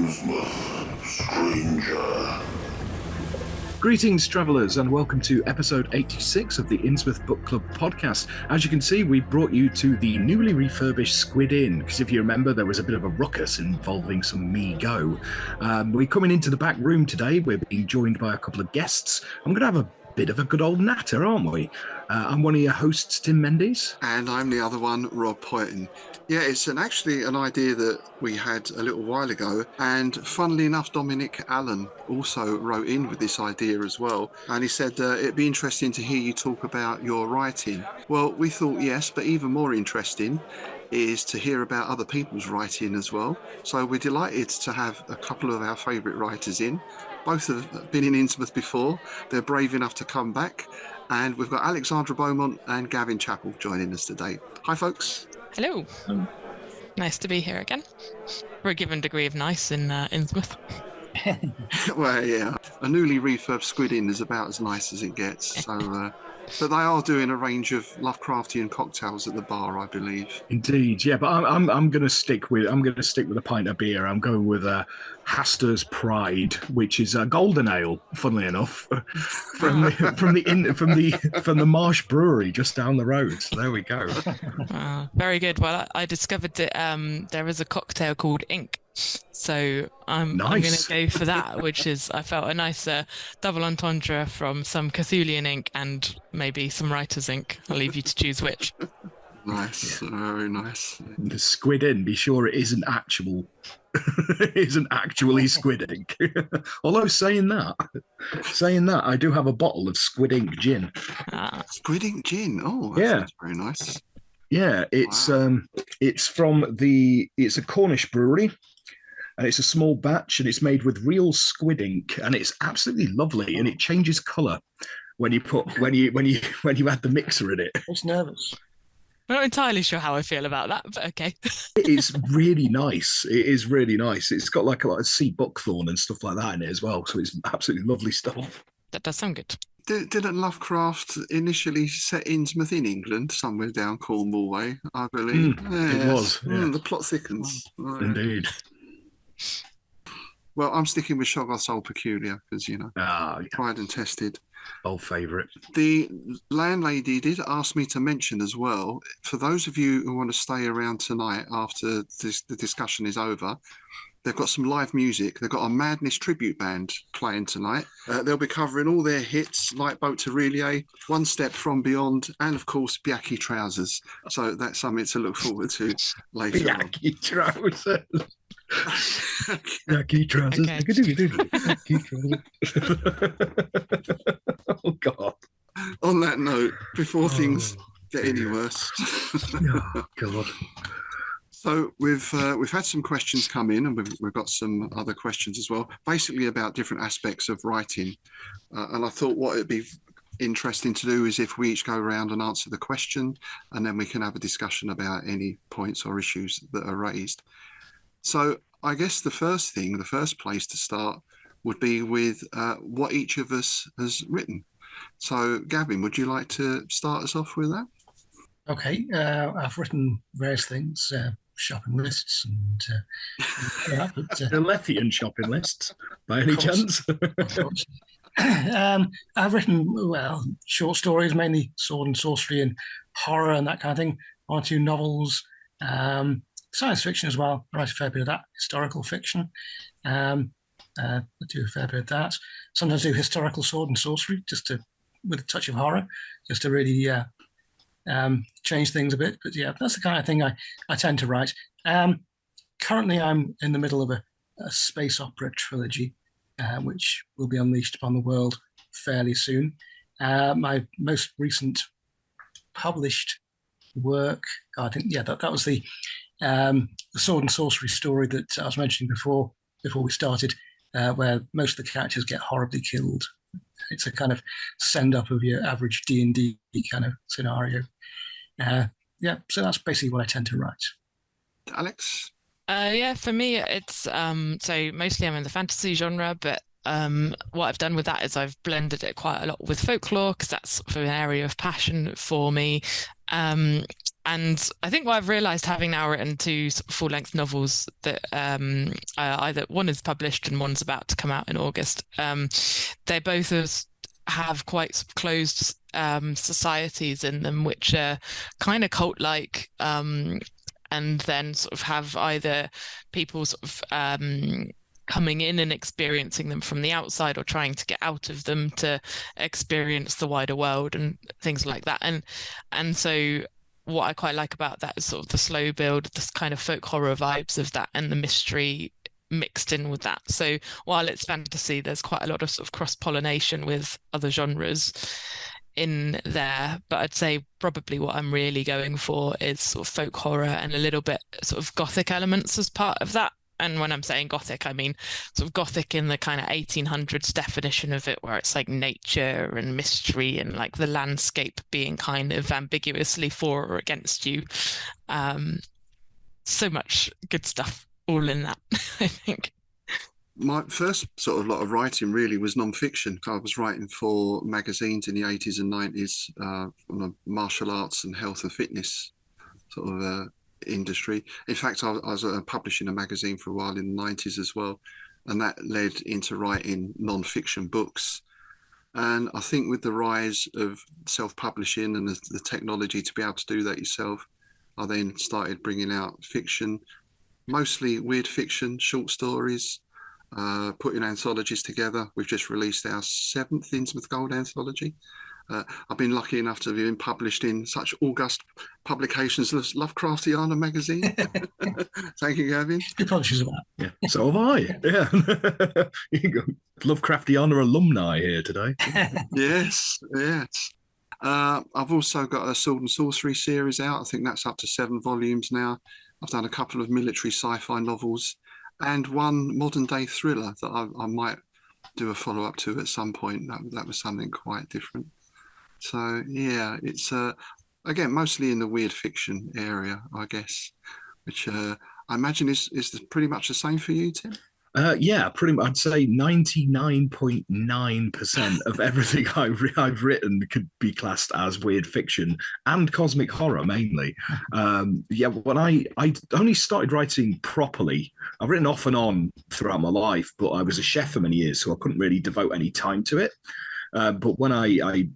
Innsmouth, stranger. Greetings, travellers, and welcome to episode 86 of the Innsmouth Book Club podcast. As you can see, we brought you to the newly refurbished Squid Inn, because if you remember, there was a bit of a ruckus involving some Me Go. We're coming into the back room today. We're being joined by a couple of guests. I'm going to have a bit of a good old natter, aren't we? I'm one of your hosts, Tim Mendes. And I'm the other one, Rob Poyton. Yeah, it's actually an idea that we had a little while ago, and funnily enough, Dominic Allen also wrote in with this idea as well, and he said it'd be interesting to hear you talk about your writing. Well, we thought yes, but even more interesting is to hear about other people's writing as well. So we're delighted to have a couple of our favourite writers in. Both have been in Innsmouth before. They're brave enough to come back. And we've got Alexandra Beaumont and Gavin Chappell joining us today. Hi, folks. Hello. Nice to be here again. For a given degree of nice in Innsmouth. Well, yeah. A newly refurbed Squid Inn is about as nice as it gets. So, but they are doing a range of Lovecraftian cocktails at the bar, I believe. Indeed, yeah. But I'm going to stick with a pint of beer. I'm going with Haster's Pride, which is a golden ale, funnily enough, from the Marsh Brewery just down the road. So there we go. Very good. Well, I discovered that there is a cocktail called Ink. So I'm going to go for that, which is, I felt, a nice double entendre from some Cthulian ink and maybe some writer's ink. I'll leave you to choose which. Nice, yeah. Very nice. The Squid Inn, be sure it isn't actually squid ink. Although saying that, I do have a bottle of Squid Ink gin. Squid Ink gin. Oh, that's very nice. Yeah, it's it's a Cornish brewery. And it's a small batch, and it's made with real squid ink, and it's absolutely lovely. And it changes colour when you add the mixer in it. It's nervous. I'm not entirely sure how I feel about that, but okay. It is really nice. It is really nice. It's got like a lot of sea buckthorn and stuff like that in it as well. So it's absolutely lovely stuff. That does sound good. Didn't Lovecraft initially set Innsmouth in England, somewhere down Cornwall way, I believe? It was. Yeah. The plot thickens. Indeed. Well, I'm sticking with Shoggoth's Old Peculiar because, tried and tested. Old favourite. The landlady did ask me to mention as well, for those of you who want to stay around tonight after the discussion is over, they've got some live music. They've got a Madness tribute band playing tonight. They'll be covering all their hits, like Boat to Relie, One Step From Beyond, and of course, Biaki Trousers. So that's something to look forward to later. Biaki Trousers. Biaki Trousers. Okay. Biaki Trousers. Oh, God. On that note, before things get any worse. Oh, God. So we've had some questions come in, and we've got some other questions as well, basically about different aspects of writing. And I thought what it'd be interesting to do is if we each go around and answer the question, and then we can have a discussion about any points or issues that are raised. So I guess the first place to start would be with what each of us has written. So Gavin, would you like to start us off with that? Okay, I've written various things, shopping lists and The Lethian shopping lists, by any chance? I've written, short stories, mainly sword and sorcery and horror and that kind of thing. 1 or 2 novels, science fiction as well. I write a fair bit of that, historical fiction. I do a fair bit of that. Sometimes do historical sword and sorcery, with a touch of horror, just to really change things a bit. But yeah, that's the kind of thing I tend to write. Currently, I'm in the middle of a space opera trilogy, which will be unleashed upon the world fairly soon. My most recent published work, I think, that was the sword and sorcery story that I was mentioning before we started, where most of the characters get horribly killed. It's a kind of send-up of your average D&D kind of scenario. So that's basically what I tend to write. Alex? For me, it's so mostly I'm in the fantasy genre, but what I've done with that is I've blended it quite a lot with folklore because that's sort of an area of passion for me. And I think what I've realised, having now written two full-length novels that either one is published and one's about to come out in August, they both have quite closed societies in them, which are kind of cult-like, and then sort of have either people sort of coming in and experiencing them from the outside, or trying to get out of them to experience the wider world and things like that. And so what I quite like about that is sort of the slow build, this kind of folk horror vibes of that, and the mystery mixed in with that. So while it's fantasy, there's quite a lot of sort of cross-pollination with other genres in there. But I'd say probably what I'm really going for is sort of folk horror and a little bit sort of gothic elements as part of that. And when I'm saying gothic, I mean sort of gothic in the kind of 1800s definition of it, where it's like nature and mystery and like the landscape being kind of ambiguously for or against you. So much good stuff all in that, I think. My first sort of lot of writing really was non-fiction. I was writing for magazines in the 80s and 90s on the martial arts and health and fitness sort of industry. In fact, I was publishing a magazine for a while in the 90s as well, and that led into writing non-fiction books. And I think with the rise of self-publishing and the technology to be able to do that yourself, I then started bringing out fiction, mostly weird fiction, short stories, putting anthologies together. We've just released our 7th Innsmouth Gold anthology. I've been lucky enough to have been published in such august publications as Lovecraftiana magazine. Thank you, Gavin. Good publishers of that. Yeah, so have I. Yeah. You got Lovecraftiana alumni here today. Yes. I've also got a Sword and Sorcery series out. I think that's up to 7 volumes now. I've done a couple of military sci-fi novels and one modern day thriller that I might do a follow-up to at some point. That was something quite different. So yeah, it's again mostly in the weird fiction area, I guess, which I imagine is pretty much the same for you, Tim. Yeah, pretty much. I'd say 99.9% of everything I've written could be classed as weird fiction and cosmic horror mainly. Yeah, when I only started writing properly, I've written off and on throughout my life, but I was a chef for many years, so I couldn't really devote any time to it. But when I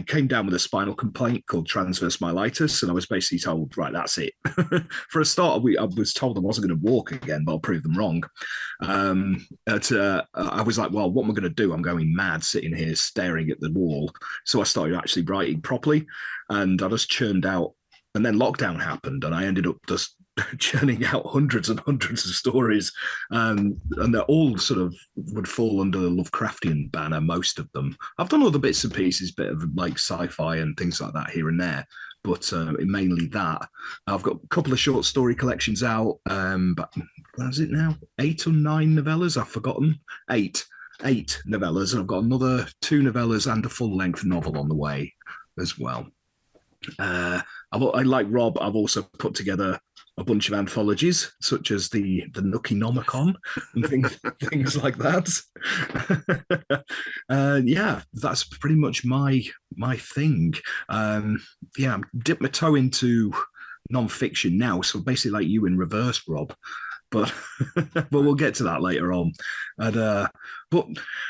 came down with a spinal complaint called transverse myelitis, and I was basically told, right, that's it. For a start, I was told I wasn't going to walk again, but I'll prove them wrong. I was like, well, what am I going to do? I'm going mad sitting here staring at the wall. So I started actually writing properly, and I just churned out. And then lockdown happened, and I ended up just churning out hundreds and hundreds of stories, and they all sort of would fall under the Lovecraftian banner, most of them. I've done other bits and pieces, bit of like sci-fi and things like that here and there, but mainly that. I've got a couple of short story collections out, but what is it now? 8 or 9 novellas? I've forgotten. 8 novellas, and I've got another 2 novellas and a full-length novel on the way as well. I like Rob, I've also put together a bunch of anthologies, such as the Nookie-nomicon and things like that. Yeah, that's pretty much my thing. Yeah, I'm dipped my toe into non-fiction now, so basically like you in reverse, Rob. But we'll get to that later on. And but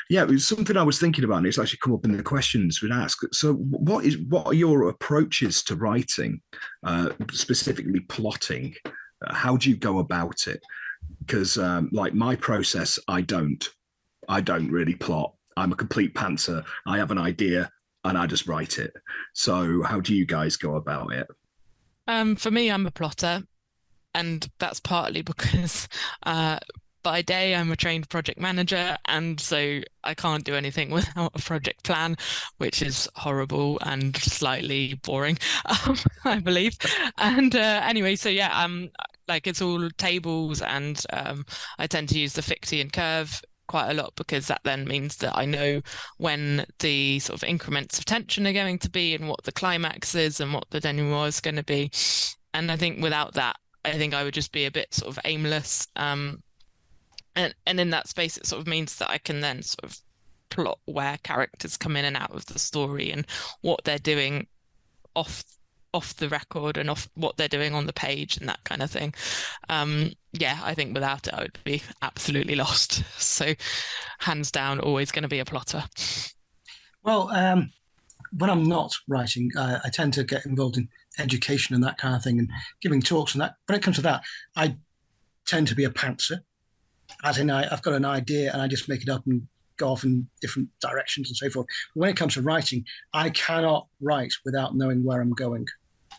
yeah, it was something I was thinking about, and it's actually come up in the questions we'd ask. So what are your approaches to writing, specifically plotting? How do you go about it? Because like my process, I don't really plot. I'm a complete pantser. I have an idea and I just write it. So how do you guys go about it? For me, I'm a plotter. And that's partly because by day I'm a trained project manager, and so I can't do anything without a project plan, which is horrible and slightly boring, I believe. And anyway, so yeah, like it's all tables, and I tend to use the Fichtean curve quite a lot, because that then means that I know when the sort of increments of tension are going to be, and what the climax is, and what the denouement is going to be. And I think without that, I think I would just be a bit sort of aimless. And in that space, it sort of means that I can then sort of plot where characters come in and out of the story and what they're doing off off the record and off what they're doing on the page and that kind of thing. Yeah, I think without it, I would be absolutely lost. So hands down, always going to be a plotter. Well, when I'm not writing, I tend to get involved in education and that kind of thing and giving talks and that. When it comes to that, I tend to be a pantser, as in I've got an idea and I just make it up and go off in different directions and so forth. But when it comes to writing, I cannot write without knowing where I'm going.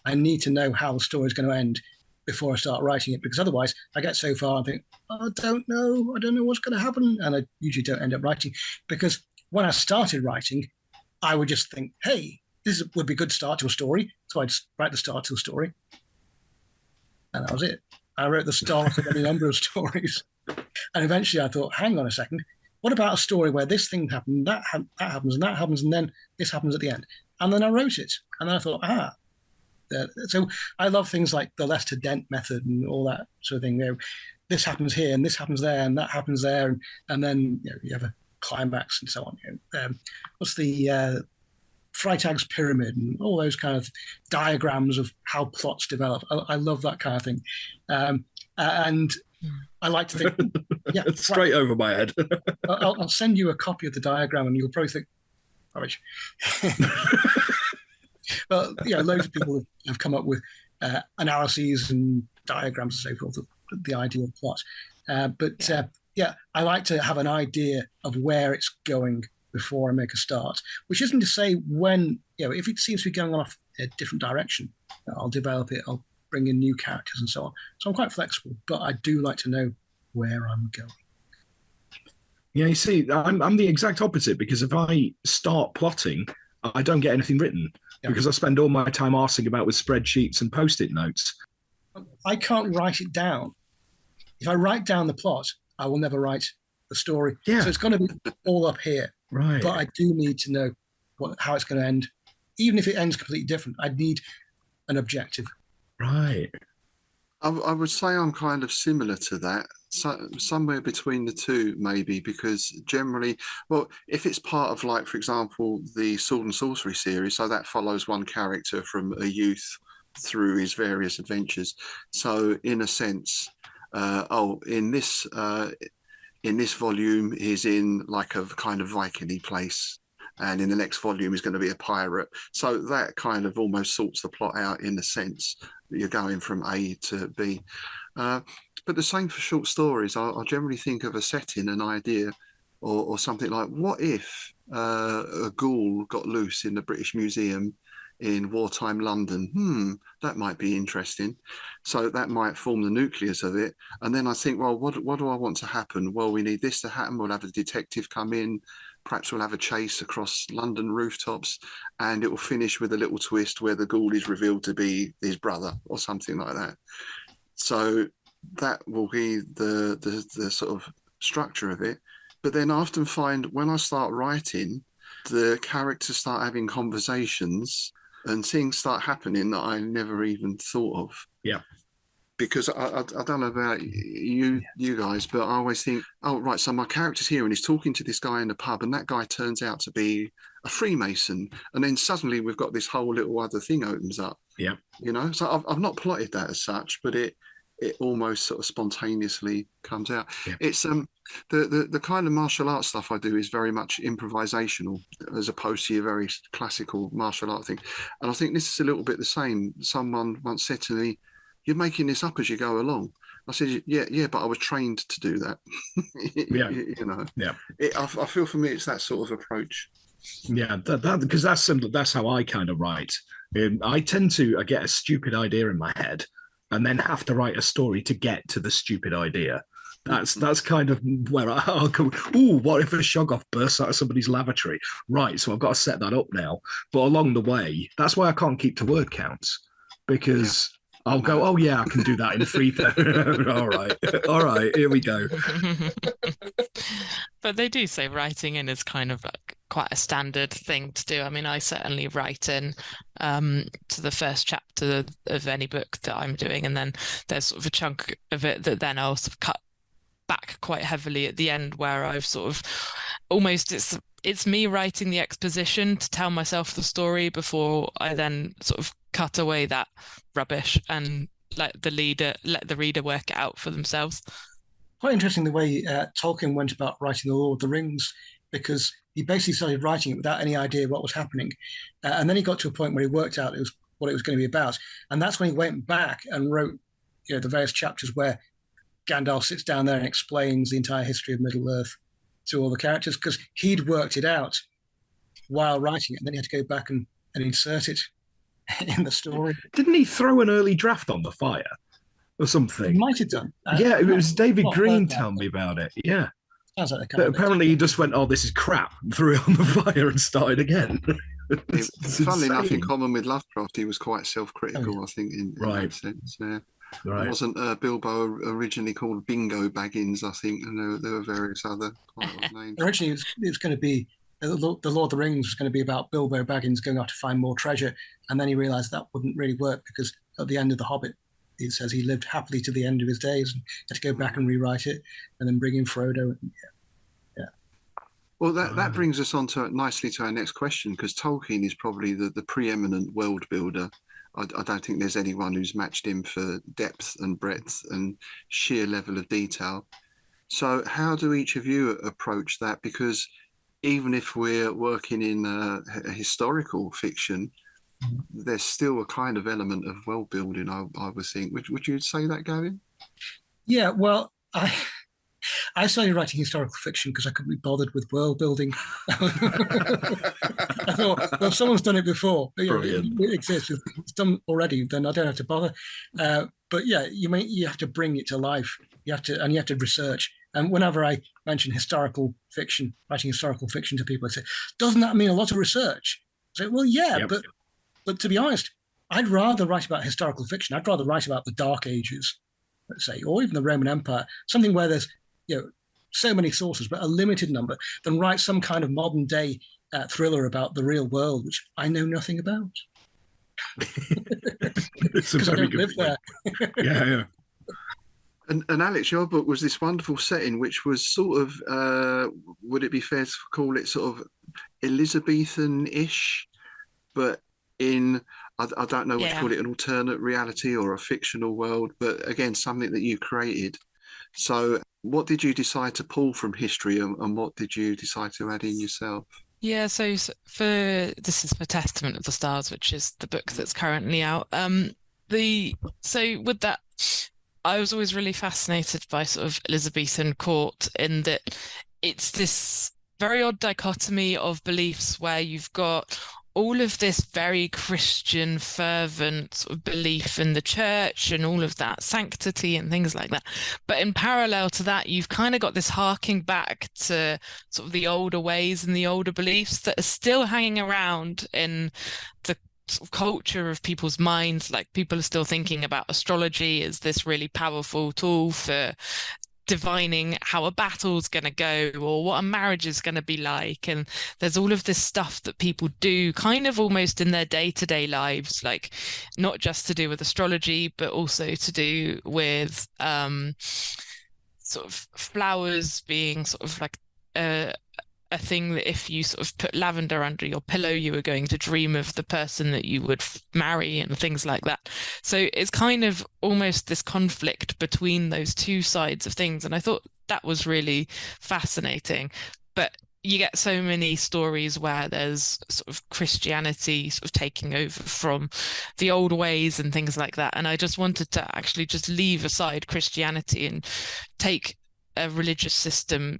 I need to know how the story is going to end before I start writing it, because otherwise I get so far and think, I don't know what's going to happen. And I usually don't end up writing, because when I started writing, I would just think, hey, this would be a good start to a story. So I'd write the start to a story. And that was it. I wrote the start of any number of stories. And eventually I thought, hang on a second, what about a story where this thing happened, that happens, and that happens, and then this happens at the end? And then I wrote it. And then I thought, so I love things like the Lester Dent method and all that sort of thing. This happens here, and this happens there, and that happens there, and then you have a climax and so on. What's the Freytag's pyramid and all those kind of diagrams of how plots develop. I love that kind of thing. And I like to think, yeah, straight over my head. I'll send you a copy of the diagram, and you'll probably think, rubbish. Well, loads of people have come up with analyses and diagrams and so forth of the ideal plot. But I like to have an idea of where it's going before I make a start, which isn't to say when, if it seems to be going off a different direction, I'll develop it, I'll bring in new characters and so on. So I'm quite flexible, but I do like to know where I'm going. Yeah, you see, I'm the exact opposite, because if I start plotting, I don't get anything written, because I spend all my time arsing about with spreadsheets and post-it notes. I can't write it down. If I write down the plot, I will never write the story. Yeah. So it's going to be all up here. Right. But I do need to know how it's going to end. Even if it ends completely different, I need an objective. Right. I would say I'm kind of similar to that, somewhere between the two, maybe, because generally, well, if it's part of, like, for example, the Sword and Sorcery series, so that follows one character from a youth through his various adventures. So in a sense, in this volume, he's in like a kind of Viking-y place, and in the next volume he's going to be a pirate. So that kind of almost sorts the plot out in a sense that you're going from A to B. But the same for short stories. I generally think of a setting, an idea, or something like, what if a ghoul got loose in the British Museum in wartime London? That might be interesting. So that might form the nucleus of it. And then I think, well, what do I want to happen? Well, we need this to happen. We'll have a detective come in. Perhaps we'll have a chase across London rooftops, and it will finish with a little twist where the ghoul is revealed to be his brother or something like that. So that will be the sort of structure of it. But then I often find when I start writing, the characters start having conversations and things start happening that I never even thought of. Yeah. Because I don't know about you guys, but I always think, oh, right, so my character's here and he's talking to this guy in the pub, and that guy turns out to be a Freemason. And then suddenly we've got this whole little other thing opens up. Yeah. So I've not plotted that as such, but it almost sort of spontaneously comes out. Yeah. It's the kind of martial arts stuff I do is very much improvisational, as opposed to your very classical martial art thing. And I think this is a little bit the same. Someone once said to me, "You're making this up as you go along." I said, yeah, but I was trained to do that. Yeah. Yeah. I feel for me, it's that sort of approach. Yeah, because that's simple. That's how I kind of write. I tend to get a stupid idea in my head and then have to write a story to get to the stupid idea. That's kind of where I'll go, ooh, what if a Shoggoth bursts out of somebody's lavatory? Right, so I've got to set that up now. But along the way, that's why I can't keep to word counts, because I'll go, oh yeah, I can do that in 3. All right, here we go. But they do say writing in is kind of like quite a standard thing to do. I mean, I certainly write in to the first chapter of any book that I'm doing, and then there's sort of a chunk of it that then I'll sort of cut back quite heavily at the end, where I've sort of almost, it's it's me writing the exposition to tell myself the story before I then sort of cut away that rubbish and let the reader work it out for themselves. Quite interesting the way Tolkien went about writing the Lord of the Rings, because he basically started writing it without any idea what was happening, and then he got to a point where he worked out what it was going to be about, and that's when he went back and wrote, the various chapters where Gandalf sits down there and explains the entire history of Middle Earth to all the characters, because he'd worked it out while writing it, and then he had to go back and insert it in the story. Didn't he throw an early draft on the fire or something? He might have done. Yeah, it was David Green telling me about it. Yeah. Sounds like but apparently he just went, "Oh, this is crap," threw it on the fire and started again. Funnily enough, in common with Lovecraft, he was quite self-critical, I think, in that sense. Yeah. Right. Wasn't Bilbo originally called Bingo Baggins, I think, and there were various other quite odd names. Originally, it was going to be the Lord of the Rings was going to be about Bilbo Baggins going off to find more treasure, and then he realised that wouldn't really work, because at the end of The Hobbit, it says he lived happily to the end of his days, and had to go back and rewrite it, and then bring in Frodo. Yeah. Well, that brings us on nicely to our next question, because Tolkien is probably the preeminent world builder. I don't think there's anyone who's matched him for depth and breadth and sheer level of detail. So how do each of you approach that? Because even if we're working in a historical fiction, there's still a kind of element of world building, I would think. Would you say that, Gavin? Yeah, well, I started writing historical fiction because I couldn't be bothered with world building. I thought, well, if someone's done it before, it exists, it's done already, then I don't have to bother. But yeah, you have to bring it to life. You have to research. And whenever I mention historical fiction, writing historical fiction to people, I say, doesn't that mean a lot of research? I say, well, yeah, yep. But to be honest, I'd rather write about historical fiction. I'd rather write about the Dark Ages, let's say, or even the Roman Empire, something where there's so many sources, but a limited number, than write some kind of modern day thriller about the real world, which I know nothing about. Because I don't live there. Yeah. And Alex, your book was this wonderful setting, which was sort of, would it be fair to call it sort of Elizabethan-ish, but in, I don't know what to call it, an alternate reality or a fictional world, but again, something that you created. So what did you decide to pull from history, and what did you decide to add in yourself? Yeah, so this is for Testament of the Stars, which is the book that's currently out. So with that, I was always really fascinated by sort of Elizabethan court, in that it's this very odd dichotomy of beliefs where you've got all of this very Christian, fervent sort of belief in the church and all of that sanctity and things like that. But in parallel to that, you've kind of got this harking back to sort of the older ways and the older beliefs that are still hanging around in the sort of culture of people's minds. Like, people are still thinking about astrology as this really powerful tool for divining how a battle's going to go or what a marriage is going to be like. And there's all of this stuff that people do kind of almost in their day-to-day lives, like not just to do with astrology, but also to do with sort of flowers being sort of like a thing that if you sort of put lavender under your pillow, you were going to dream of the person that you would marry and things like that. So it's kind of almost this conflict between those two sides of things. And I thought that was really fascinating. But you get so many stories where there's sort of Christianity sort of taking over from the old ways and things like that. And I just wanted to actually just leave aside Christianity and take a religious system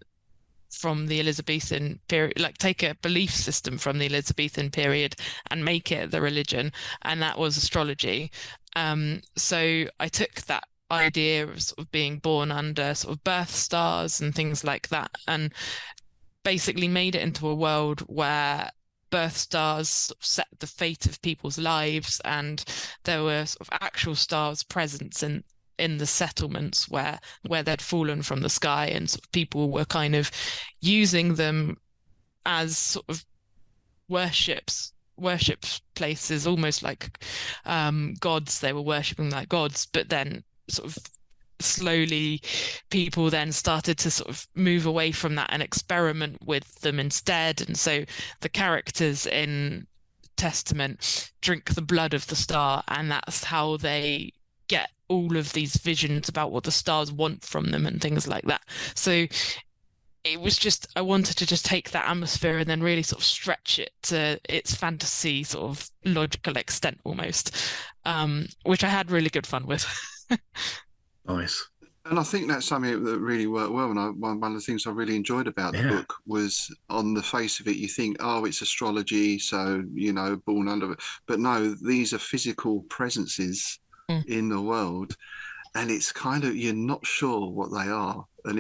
from the Elizabethan period, like take a belief system from the Elizabethan period and make it the religion, and that was astrology. So I took that idea of sort of being born under sort of birth stars and things like that, and basically made it into a world where birth stars sort of set the fate of people's lives, and there were sort of actual stars present in the settlements where they'd fallen from the sky, and sort of people were kind of using them as sort of worship places, almost like gods. They were worshipping like gods, but then sort of slowly people then started to sort of move away from that and experiment with them instead. And so the characters in Testament drink the blood of the star, and that's how they get all of these visions about what the stars want from them and things like that. So it was just, I wanted to just take that atmosphere and then really sort of stretch it to its fantasy sort of logical extent almost, which I had really good fun with. Nice. And I think that's something that really worked well. And one of the things I really enjoyed about the book was, on the face of it, you think, oh, it's astrology, so, born under it. But no, these are physical presences in the world. And it's kind of, you're not sure what they are. And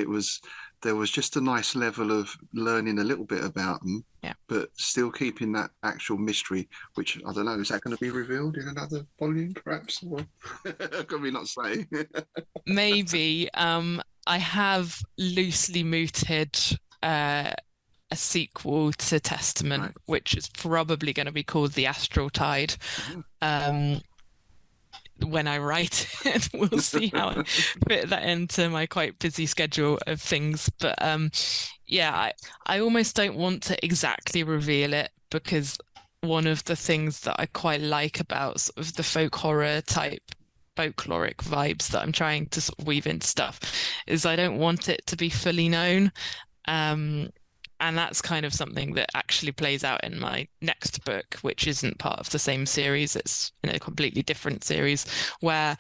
there was just a nice level of learning a little bit about them, but still keeping that actual mystery, which, I don't know, is that going to be revealed in another volume, perhaps? Or can we not say? Maybe. I have loosely mooted a sequel to Testament, which is probably going to be called The Astral Tide. When I write it, we'll see how I fit that into my quite busy schedule of things. But I almost don't want to exactly reveal it, because one of the things that I quite like about sort of the folk horror type folkloric vibes that I'm trying to sort of weave into stuff is I don't want it to be fully known. And that's kind of something that actually plays out in my next book, which isn't part of the same series. It's in a completely different series, where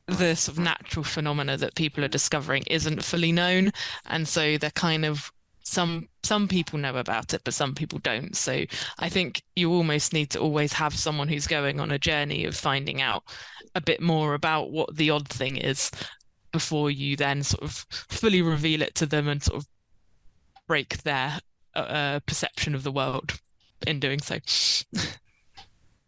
the sort of natural phenomena that people are discovering isn't fully known. And so they're kind of, some people know about it, but some people don't. So I think you almost need to always have someone who's going on a journey of finding out a bit more about what the odd thing is before you then sort of fully reveal it to them and sort of break their perception of the world in doing so.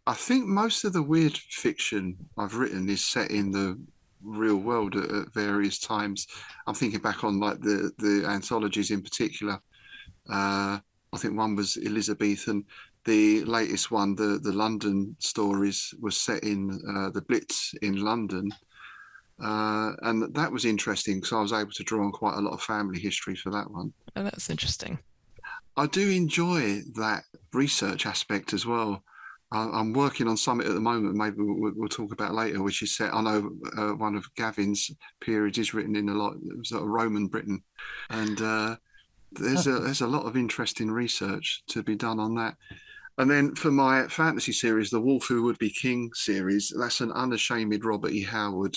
I think most of the weird fiction I've written is set in the real world at various times. I'm thinking back on like the anthologies in particular. I think one was Elizabethan. The latest one, the London stories, was set in the Blitz in London. And that was interesting because I was able to draw on quite a lot of family history for that one. Oh, that's interesting. I do enjoy that research aspect as well. I'm working on something at the moment, maybe we'll talk about later, which is set, I know one of Gavin's periods is written in a lot of sort of Roman Britain. And there's a lot of interesting research to be done on that. And then for my fantasy series, the Wolf Who Would Be King series, that's an unashamed Robert E. Howard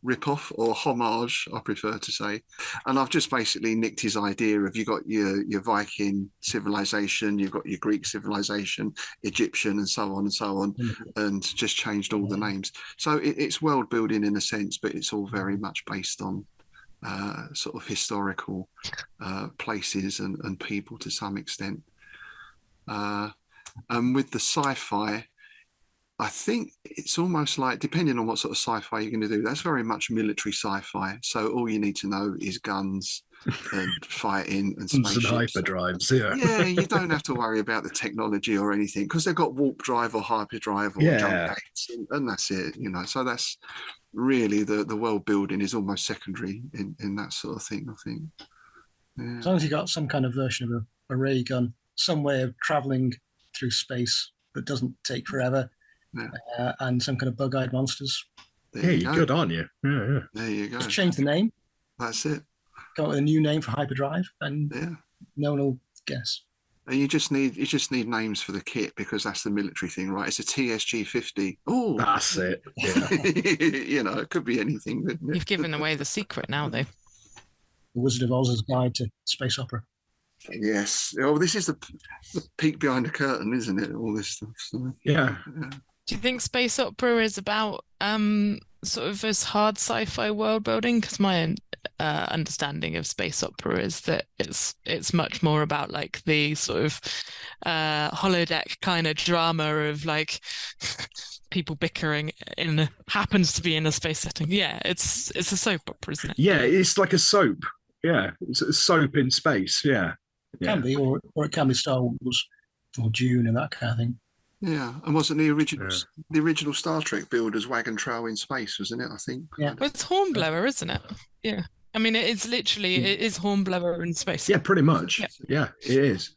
rip-off, or homage, I prefer to say. And I've just basically nicked his idea of, you've got your Viking civilization, you've got your Greek civilization, Egyptian, and so on, and just changed all the names. So it's world building in a sense, but it's all very much based on sort of historical places and people to some extent. And with the sci-fi, I think it's almost like, depending on what sort of sci-fi you're going to do, that's very much military sci-fi. So all you need to know is guns and fighting and spaceships. Some hyperdrives, yeah. Yeah, you don't have to worry about the technology or anything, because they've got warp drive or hyperdrive or jump gates, and that's it, So that's really the world building is almost secondary in that sort of thing, I think. Yeah. As long as you got some kind of version of a ray gun, some way of traveling through space that doesn't take forever. Yeah. And some kind of bug-eyed monsters. You're good, aren't you? Yeah. There you go. Just change the name. That's it. Come up with a new name for hyperdrive, and no one will guess. And you just need names for the kit, because that's the military thing, right? It's a TSG-50. Oh, that's it. Yeah. It could be anything. You've given away the secret now, though. The Wizard of Oz's Guide to Space Opera. Yes. Oh, this is the peek behind the curtain, isn't it? All this stuff. So, yeah. Do you think space opera is about sort of as hard sci-fi world building? Because my understanding of space opera is that it's much more about like the sort of holodeck kind of drama of like people bickering happens to be in a space setting. Yeah, it's a soap opera, isn't it? Yeah, it's like a soap. Yeah, it's a soap in space. Yeah, it can be, or it can be Star Wars or Dune and that kind of thing. Yeah, and wasn't the original Star Trek build as Wagon Trail in Space, wasn't it? I think. Yeah. Well, it's Hornblower, isn't it? Yeah. I mean, it is Hornblower in space. Yeah, pretty much. Yeah, it is.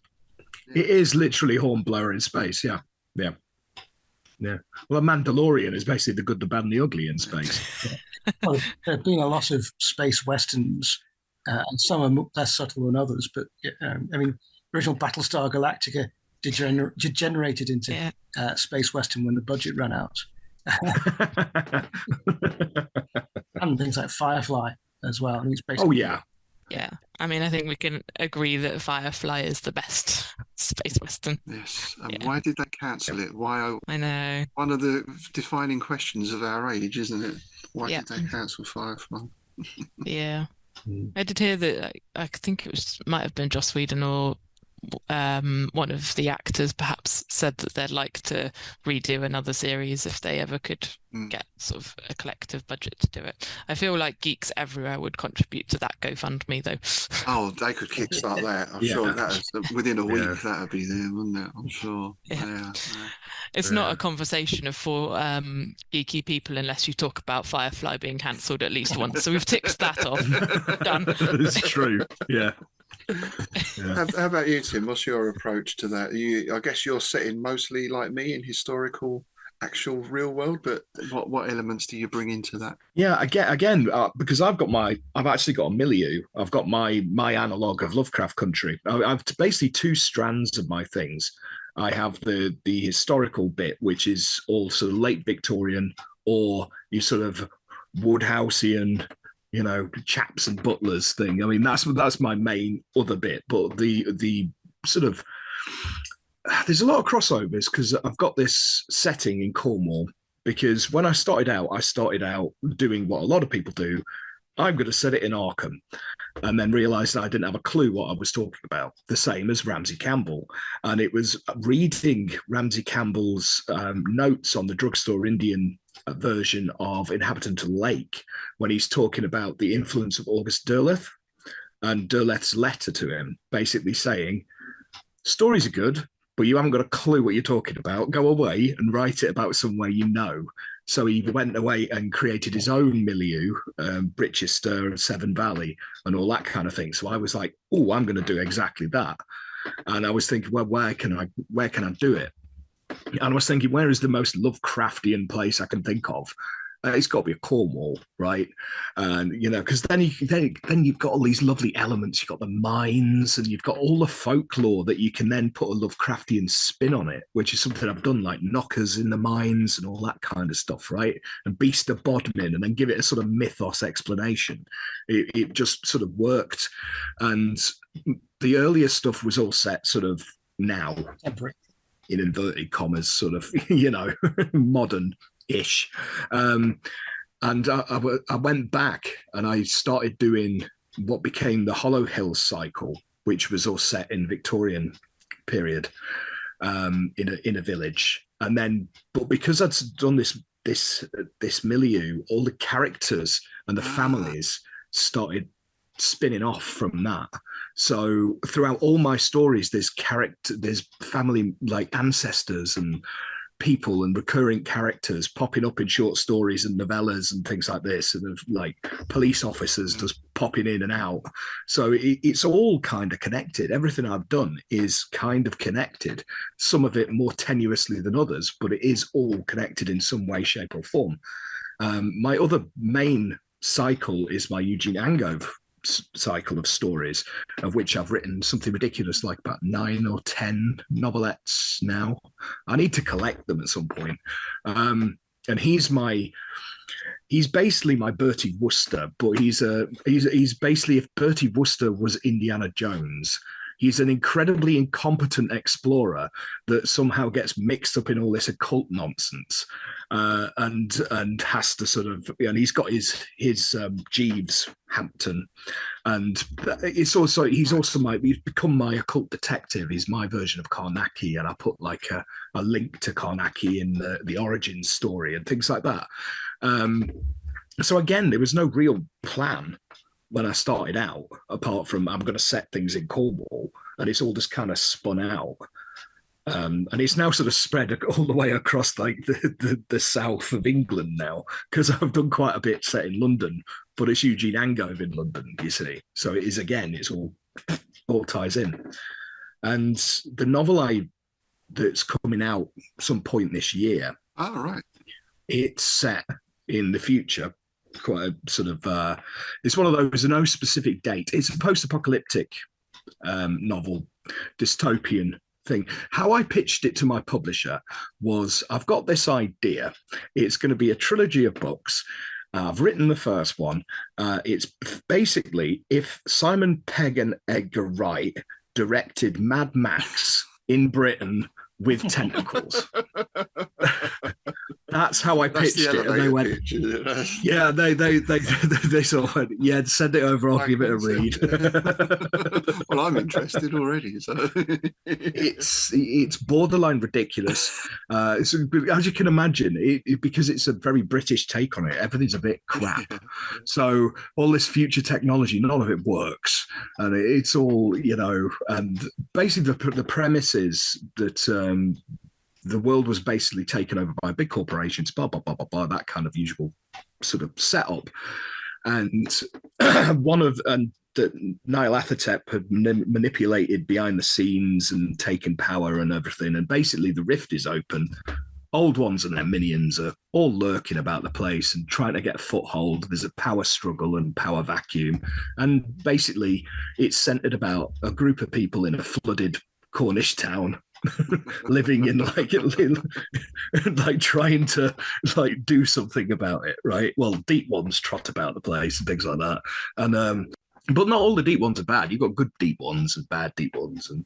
It is literally Hornblower in space. Yeah. Well, a Mandalorian is basically the good, the bad, and the ugly in space. Well, there have been a lot of space westerns, and some are less subtle than others. But I mean, original Battlestar Galactica degenerated into space western when the budget ran out, and things like Firefly as well. I mean, it's basically, Yeah, I mean, I think we can agree that Firefly is the best space western. Yes, and why did they cancel it? Why? I know. One of the defining questions of our age, isn't it? Why did they cancel Firefly? Yeah, I did hear that. I think might have been Joss Whedon or one of the actors perhaps said that they'd like to redo another series if they ever could get sort of a collective budget to do it. I feel like geeks everywhere would contribute to that GoFundMe though. Oh, they could kickstart that. I'm sure that within a week that would be there, wouldn't it? I'm sure. Yeah. It's not a conversation of four geeky people unless you talk about Firefly being cancelled at least once. So we've ticked that off. Done. It's true. Yeah. How about you, Tim? What's your approach to that? I guess you're setting mostly like me in historical, actual real world, but what elements do you bring into that? Yeah, again, because I've actually got a milieu. I've got my analog of Lovecraft Country. I've basically two strands of my things. I have the historical bit, which is all sort of late Victorian, or you sort of Woodhouseian, chaps and butlers thing. I mean, that's my main other bit. But the sort of there's a lot of crossovers because I've got this setting in Cornwall. Because when I started out doing what a lot of people do. I'm going to set it in Arkham, and then realised I didn't have a clue what I was talking about. The same as Ramsey Campbell, and it was reading Ramsey Campbell's notes on the Drugstore Indian version of Inhabitant of the Lake when he's talking about the influence of August Derleth and Derleth's letter to him, basically saying, stories are good, but you haven't got a clue what you're talking about. Go away and write it about somewhere you know. So he went away and created his own milieu, Brichester, Severn Valley, and all that kind of thing. So I was like, oh, I'm going to do exactly that. And I was thinking, well, where can I do it? And I was thinking, where is the most Lovecraftian place I can think of? It's got to be a Cornwall, right? And because then you've got all these lovely elements. You've got the mines, and you've got all the folklore that you can then put a Lovecraftian spin on it, which is something I've done, like knockers in the mines and all that kind of stuff, right? And Beast of Bodmin, and then give it a sort of mythos explanation. It just sort of worked, and the earlier stuff was all set sort of now, in inverted commas, sort of modern. Ish. And I went back and I started doing what became the Hollow Hills cycle, which was all set in Victorian period, in a village. And then, but because I'd done this milieu, all the characters and the families started spinning off from that. So throughout all my stories, there's family, like ancestors and people and recurring characters popping up in short stories and novellas and things like this, and like police officers just popping in and out. So it's all kind of connected. Everything I've done is kind of connected, some of it more tenuously than others, but it is all connected in some way, shape or form. My other main cycle is my Eugene Angove cycle of stories, of which I've written something ridiculous like about 9 or 10 novelettes now. I need to collect them at some point. And he's basically my Bertie Wooster, but he's basically, if Bertie Wooster was Indiana Jones, he's an incredibly incompetent explorer that somehow gets mixed up in all this occult nonsense, and has to sort of, and he's got his Jeeves Hampton, and he's become my occult detective. He's my version of Carnacki, and I put like a link to Carnacki in the origin story and things like that. So again, there was no real plan when I started out, apart from I'm going to set things in Cornwall, and it's all just kind of spun out. And it's now sort of spread all the way across like the south of England now, because I've done quite a bit set in London, but it's Eugene Angove in London, you see. So it is, again, it's all ties in. And the novel that's coming out some point this year. Oh, right. It's set in the future. Quite a sort of it's one of those, no specific date. It's a post-apocalyptic novel, dystopian thing. How I pitched it to my publisher was, I've got this idea. It's going to be a trilogy of books. I've written the first one. It's basically if Simon Pegg and Edgar Wright directed Mad Max in Britain with tentacles. That's how I pitched it, and they went, "Yeah, they sort of went, yeah, send it over. I'll give it a read." Well, I'm interested already. So it's borderline ridiculous. As you can imagine, because it's a very British take on it. Everything's a bit crap. So all this future technology, none of it works, and it's all, you know. And basically, the premise is that the world was basically taken over by big corporations, blah, blah, blah, blah, blah, that kind of usual sort of setup. And Niall Athertep had manipulated behind the scenes and taken power and everything. And basically the rift is open. Old ones and their minions are all lurking about the place and trying to get a foothold. There's a power struggle and power vacuum. And basically it's centered about a group of people in a flooded Cornish town living in like trying to like do something about it, right? Well, deep ones trot about the place and things like that, and but not all the deep ones are bad. You've got good deep ones and bad deep ones, and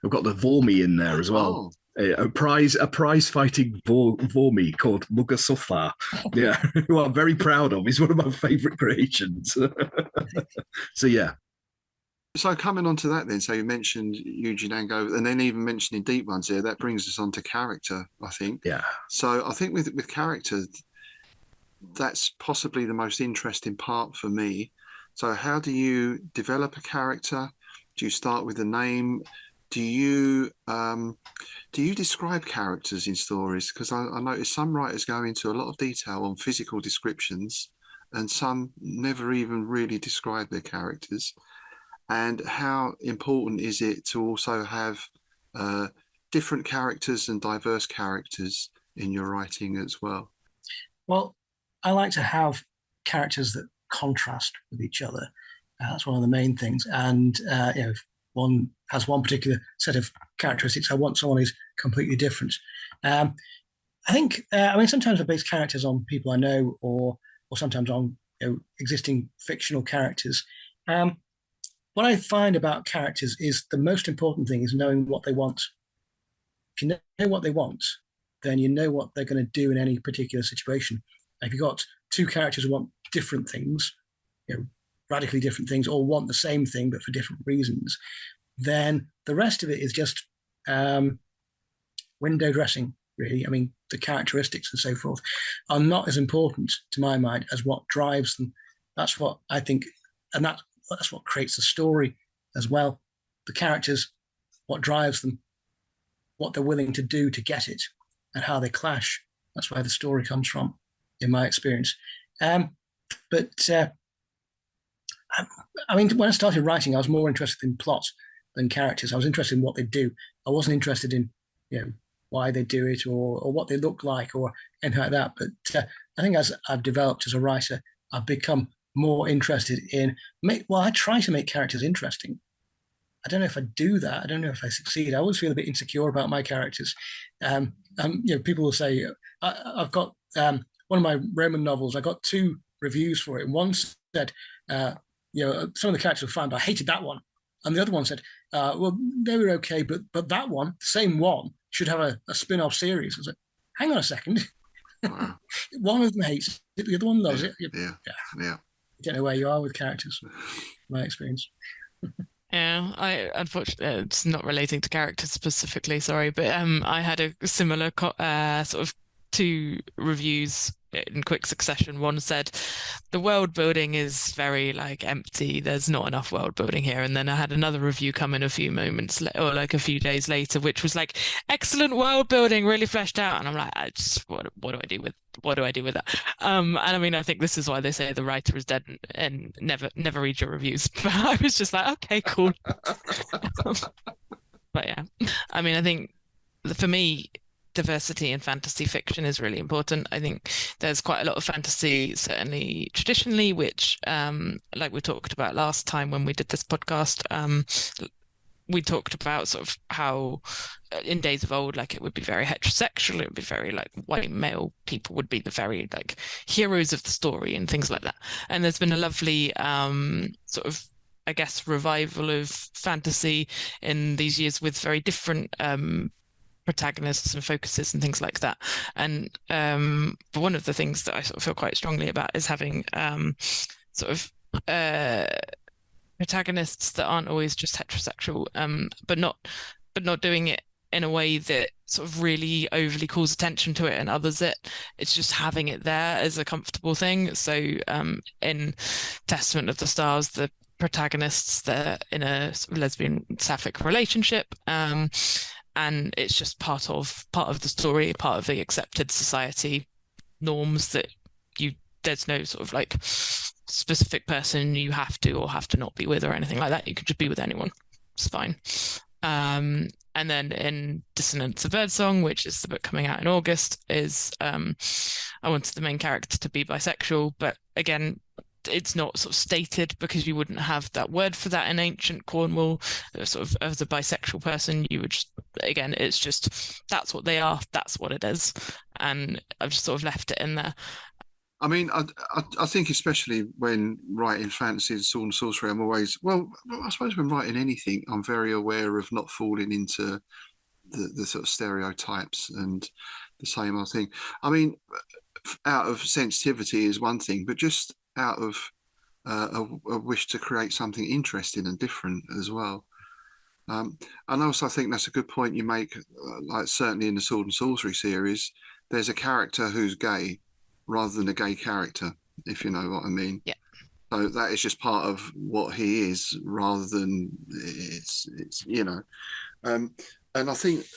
we've got the Vormi in there as well. A prize fighting Vormi called Mugasufar, yeah, who I'm very proud of. He's one of my favorite creations. So yeah. So coming on to that then, so you mentioned Eugene Angove and then even mentioning deep ones here, that brings us on to character, I think. Yeah. So I think with character, that's possibly the most interesting part for me. So how do you develop a character? Do you start with a name? Do you describe characters in stories? Because I noticed some writers go into a lot of detail on physical descriptions and some never even really describe their characters. And how important is it to also have different characters and diverse characters in your writing as well? Well, I like to have characters that contrast with each other. That's one of the main things. And if one has one particular set of characteristics, I want someone who's completely different. I think, sometimes I base characters on people I know, or sometimes on existing fictional characters. What I find about characters is the most important thing is knowing what they want. If you know what they want, then you know what they're going to do in any particular situation. If you've got two characters who want different things, radically different things, or want the same thing but for different reasons, then the rest of it is just window dressing, really. I mean, the characteristics and so forth are not as important to my mind as what drives them. That's what I think, and that's what creates the story as well. The characters, what drives them, what they're willing to do to get it, and how they clash. That's where the story comes from, in my experience. When I started writing, I was more interested in plot than characters. I was interested in what they do. I wasn't interested in, why they do it or what they look like or anything like that. But I think as I've developed as a writer, I've become more interested in I try to make characters interesting. I don't know if I do that. I don't know if I succeed. I always feel a bit insecure about my characters. People will say, I've got one of my Roman novels, I got 2 reviews for it. One said, some of the characters were fine, but I hated that one. And the other one said, well, they were okay, but that one, the same one, should have a spin-off series. I was like, hang on a second. Wow. One of them hates it, the other one loves it. Yeah. I don't know where you are with characters, my experience. Yeah, I unfortunately, it's not relating to characters specifically, sorry, but I had a similar sort of 2 reviews in quick succession. One said the world building is very like empty. There's not enough world building here. And then I had another review come in a few moments or like a few days later, which was like excellent world building, really fleshed out. And I'm like, what do I do with that? And I mean, I think this is why they say the writer is dead and never read your reviews. But I was just like, okay, cool. But yeah, I mean, I think for me, diversity in fantasy fiction is really important. I think there's quite a lot of fantasy, certainly traditionally, which, like we talked about last time when we did this podcast, we talked about sort of how in days of old, like it would be very heterosexual, it would be very like white male people would be the very like heroes of the story and things like that. And there's been a lovely sort of, I guess, revival of fantasy in these years with very different protagonists and focuses and things like that. And but one of the things that I sort of feel quite strongly about is having sort of protagonists that aren't always just heterosexual, but not doing it in a way that sort of really overly calls attention to it and others it. It's just having it there as a comfortable thing. So in Testament of the Stars, the protagonists, they're in a sort of lesbian sapphic relationship, and it's just part of the story, part of the accepted society norms that there's no sort of like specific person you have to or have to not be with or anything like that. You could just be with anyone. It's fine. And then in Dissonance of Birdsong, which is the book coming out in August, is I wanted the main character to be bisexual, but again, it's not sort of stated because you wouldn't have that word for that in ancient Cornwall. Sort of as a bisexual person, you would just, again, it's just that's what they are, that's what it is, and I've just sort of left it in there. I mean, I think especially when writing fantasy and sword and sorcery, I'm always, well, I suppose when writing anything, I'm very aware of not falling into the sort of stereotypes and the same old thing. I mean, out of sensitivity is one thing, but just out of a wish to create something interesting and different as well. And also, I think that's a good point you make. Like certainly in the Sword and Sorcery series, there's a character who's gay rather than a gay character, if you know what I mean. Yeah. So that is just part of what he is, rather than it's you know. And I think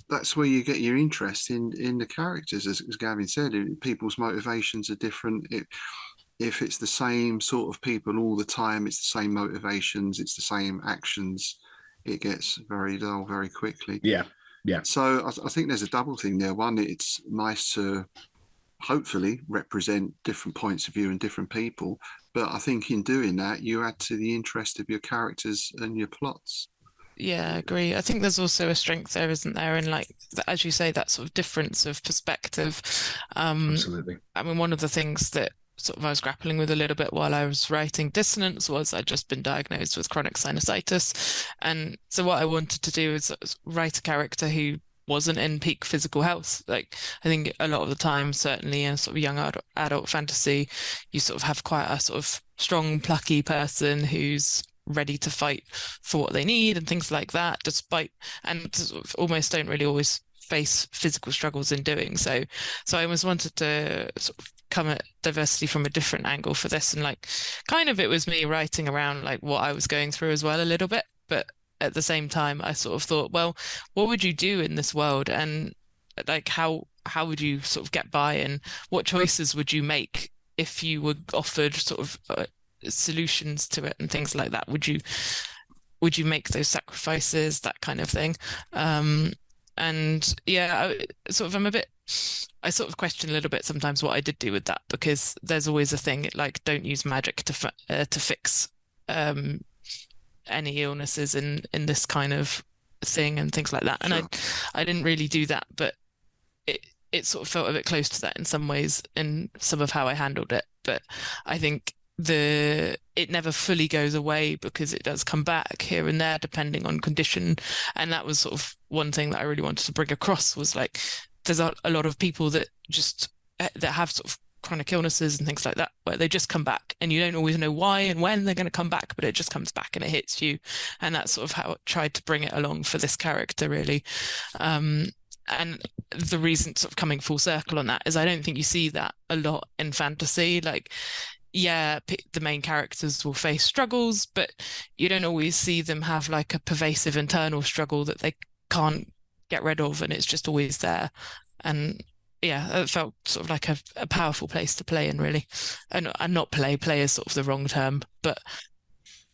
that's where you get your interest in the characters, as Gavin said. People's motivations are different. If it's the same sort of people all the time, it's the same motivations, it's the same actions, it gets very dull very quickly. Yeah. So I think there's a double thing there. One, it's nice to hopefully represent different points of view and different people, but I think in doing that, you add to the interest of your characters and your plots. Yeah, I agree. I think there's also a strength there, isn't there? And like, as you say, that sort of difference of perspective. Absolutely. I mean, one of the things that sort of I was grappling with a little bit while I was writing Dissonance was I'd just been diagnosed with chronic sinusitis. And so what I wanted to do is write a character who wasn't in peak physical health. Like, I think a lot of the time, certainly in sort of young adult fantasy, you sort of have quite a sort of strong, plucky person who's ready to fight for what they need and things like that, and sort of almost don't really always face physical struggles in doing so. So I almost wanted to sort of come at diversity from a different angle for this, and like kind of it was me writing around like what I was going through as well a little bit, but at the same time I sort of thought, well, what would you do in this world, and like how would you sort of get by, and what choices would you make if you were offered sort of solutions to it and things like that? Would you make those sacrifices, that kind of thing? And yeah, I sort of question a little bit sometimes what I did do with that, because there's always a thing like, don't use magic to fix any illnesses in this kind of thing and things like that. And sure. I didn't really do that, but it sort of felt a bit close to that in some ways in some of how I handled it. But I think it never fully goes away, because it does come back here and there depending on condition. And that was sort of one thing that I really wanted to bring across, was like, there's a lot of people that have sort of chronic illnesses and things like that, where they just come back and you don't always know why and when they're going to come back, but it just comes back and it hits you. And that's sort of how I tried to bring it along for this character, really. And the reason, sort of coming full circle on that, is I don't think you see that a lot in fantasy. Like, yeah, the main characters will face struggles, but you don't always see them have like a pervasive internal struggle that they can't get rid of, and it's just always there. And yeah, it felt sort of like a powerful place to play in, really. And not play is sort of the wrong term, but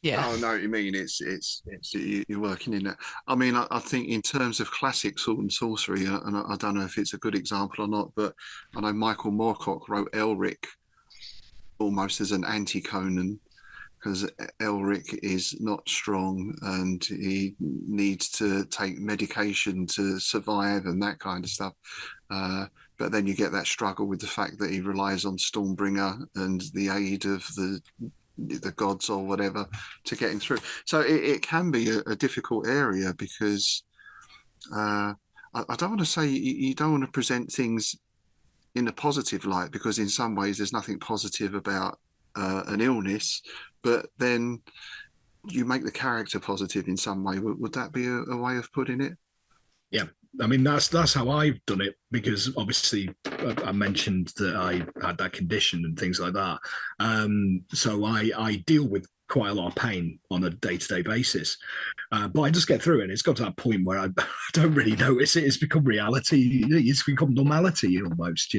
yeah. Oh, no, what you mean it's you're working in it. I mean, I think in terms of classic sword and sorcery, and I don't know if it's a good example or not, but I know Michael Moorcock wrote Elric almost as an anti-Conan, because Elric is not strong and he needs to take medication to survive and that kind of stuff. But then you get that struggle with the fact that he relies on Stormbringer and the aid of the gods or whatever to get him through. So it can be a difficult area, because I don't want to say you don't want to present things in a positive light, because in some ways there's nothing positive about an illness, but then you make the character positive in some way. Would that be a way of putting it? Yeah, I mean, that's how I've done it, because obviously I mentioned that I had that condition and things like that. So I deal with quite a lot of pain on a day-to-day basis, but I just get through it. It's got to that point where I don't really notice it. It's become reality. It's become normality almost,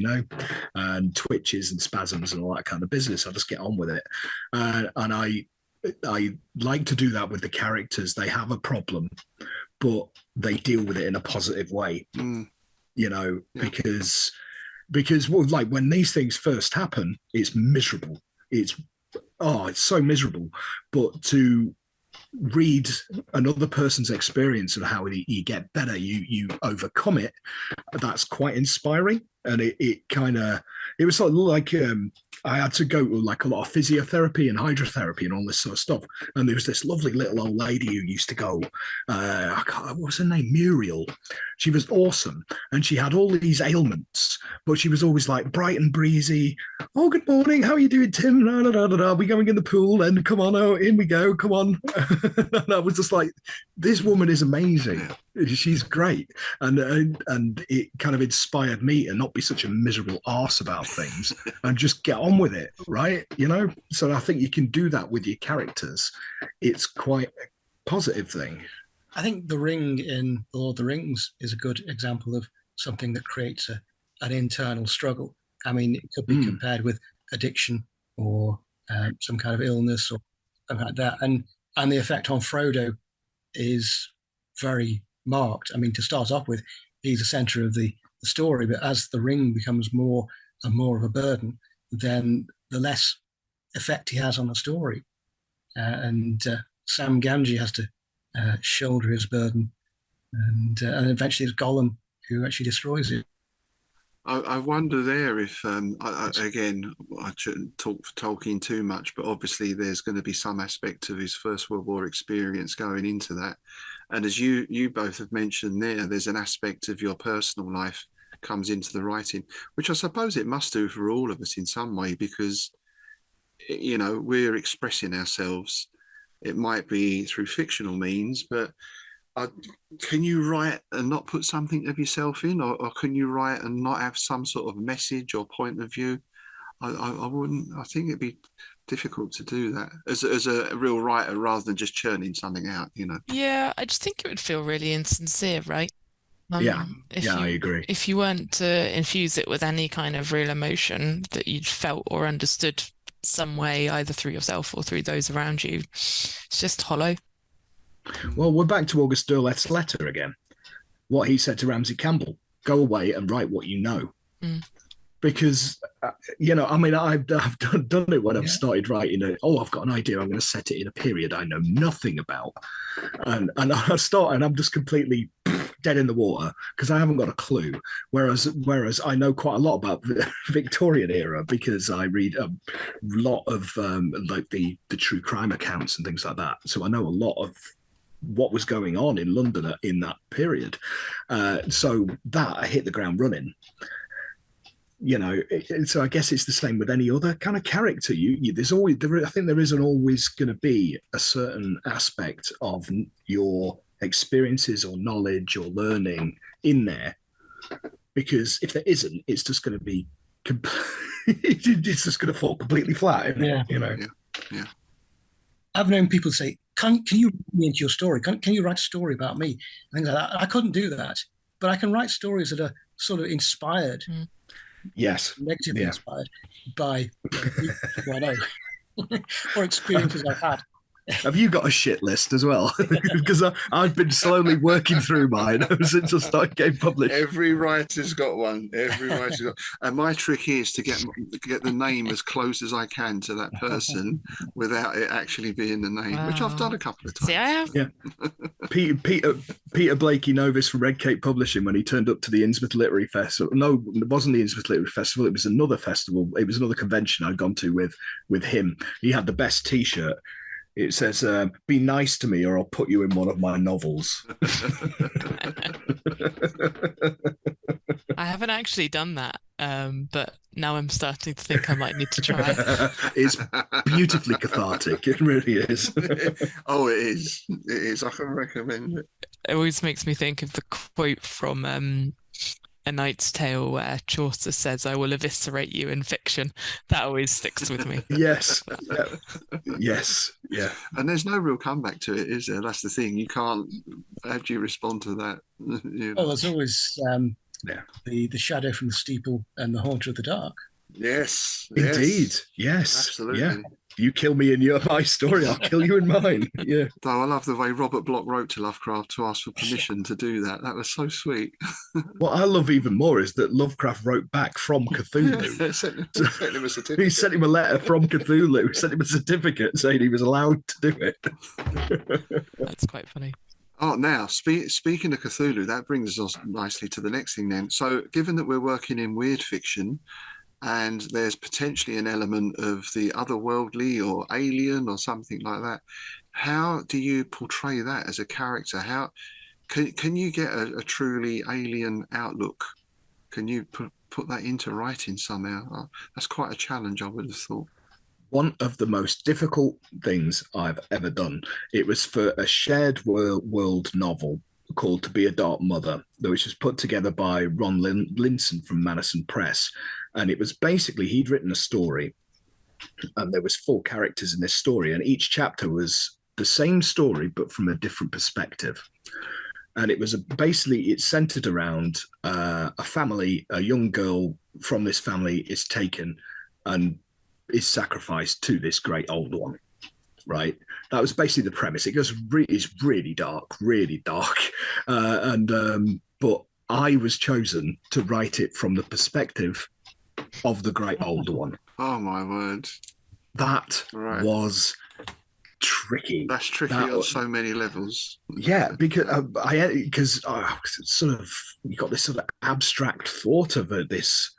and twitches and spasms and all that kind of business. I just get on with it, and I like to do that with the characters. They have a problem, but they deal with it in a positive way, because well, like when these things first happen, it's miserable. It's so miserable. But to read another person's experience of how you get better, you overcome it, that's quite inspiring. And it was sort of like I had to go to like a lot of physiotherapy and hydrotherapy and all this sort of stuff. And there was this lovely little old lady who used to go, what was her name? Muriel. She was awesome. And she had all these ailments, but she was always like bright and breezy. Oh, good morning. How are you doing, Tim? Da, da, da, da, da. We're going in the pool and come on, in we go. Come on. And I was just like, this woman is amazing. She's great. And it kind of inspired me to not be such a miserable arse about things and just get on with it, right? So I think you can do that with your characters. It's quite a positive thing. I think the ring in The Lord of the Rings is a good example of something that creates an internal struggle. I mean, it could be compared with addiction or some kind of illness or something like that. And the effect on Frodo is very marked. I mean, to start off with, he's the center of the story, but as the ring becomes more and more of a burden, then the less effect he has on the story. And Sam Gamgee has to shoulder his burden, and eventually it's Gollum who actually destroys it. I wonder there if, again, I shouldn't talk for Tolkien too much, but obviously there's going to be some aspect of his First World War experience going into that. And as you both have mentioned there's an aspect of your personal life comes into the writing, which I suppose it must do for all of us in some way, because, we're expressing ourselves. It might be through fictional means, but can you write and not put something of yourself in, or can you write and not have some sort of message or point of view? I wouldn't. I think it'd be difficult to do that as a real writer, rather than just churning something out. Yeah, I just think it would feel really insincere, right? I agree. If you weren't to infuse it with any kind of real emotion that you'd felt or understood some way, either through yourself or through those around you, it's just hollow. Well, we're back to August Derlett's letter again. What he said to Ramsey Campbell: go away and write what you know. Because, I mean, I've done it when I've started writing it. I've got an idea. I'm going to set it in a period I know nothing about. And I start and I'm just completely dead in the water because I haven't got a clue. Whereas I know quite a lot about the Victorian era because I read a lot of like the true crime accounts and things like that. So I know a lot of what was going on in London in that period. So that I hit the ground running. So I guess it's the same with any other kind of character. There's always, I think there isn't always going to be a certain aspect of your experiences or knowledge or learning in there Because if there isn't, it's just going to be, it's just going to fall completely flat, isn't it? You know. Yeah. I've known people say, "Can you write me into your story? Can you write a story about me?" And things like that. I couldn't do that, but I can write stories that are sort of inspired, yes, negatively inspired by people I know or experiences I've had. Have you got a shit list as well? Because I've been slowly working through mine ever since I started getting published. Every writer's got one. And my trick is to get the name as close as I can to that person without it actually being the name, which I've done a couple of times. See, I have. Yeah. Peter Blakey Novice from Red Cape Publishing, when he turned up to the Innsmouth Literary Festival. No, it wasn't the Innsmouth Literary Festival. It was another festival. It was another convention I'd gone to with him. He had the best T-shirt. It says, "Be nice to me, or I'll put you in one of my novels." I haven't actually done that, but now I'm starting to think I might need to try. It's beautifully cathartic. It really is. Oh, it is. It is. I can recommend it. It always makes me think of the quote from A Knight's Tale where Chaucer says, "I will eviscerate you in fiction." That always sticks with me. Yes. Yeah. Yes. Yeah. And there's no real comeback to it, is there? That's the thing. You can't. How do you respond to that? Oh, there's always the shadow from the steeple and the haunter of the dark. Yes. Indeed. Yes. Absolutely. Yeah. You kill me in my story, I'll kill you in mine. Yeah. Though I love the way Robert Bloch wrote to Lovecraft to ask for permission to do that. That was so sweet. What I love even more is that Lovecraft wrote back from Cthulhu. sent him a certificate. He sent him a letter from Cthulhu. He sent him a certificate saying he was allowed to do it. That's quite funny. Oh, now, speaking of Cthulhu, that brings us nicely to the next thing then. So given that we're working in weird fiction, and there's potentially an element of the otherworldly or alien or something like that, how do you portray that as a character? How can you get a truly alien outlook? Can you put that into writing somehow? Oh, that's quite a challenge, I would have thought. One of the most difficult things I've ever done. It was for a shared world novel called To Be a Dark Mother, which was put together by Ron Linson from Madison Press. And it was basically, he'd written a story and there was 4 characters in this story, and each chapter was the same story, but from a different perspective. And it was basically, it's centered around a family. A young girl from this family is taken and is sacrificed to this great old one, right? That was basically the premise. It goes it's really dark, but I was chosen to write it from the perspective of the great old one. Oh my word! That was tricky. That's tricky on so many levels. Yeah, because sort of you got this sort of abstract thought of this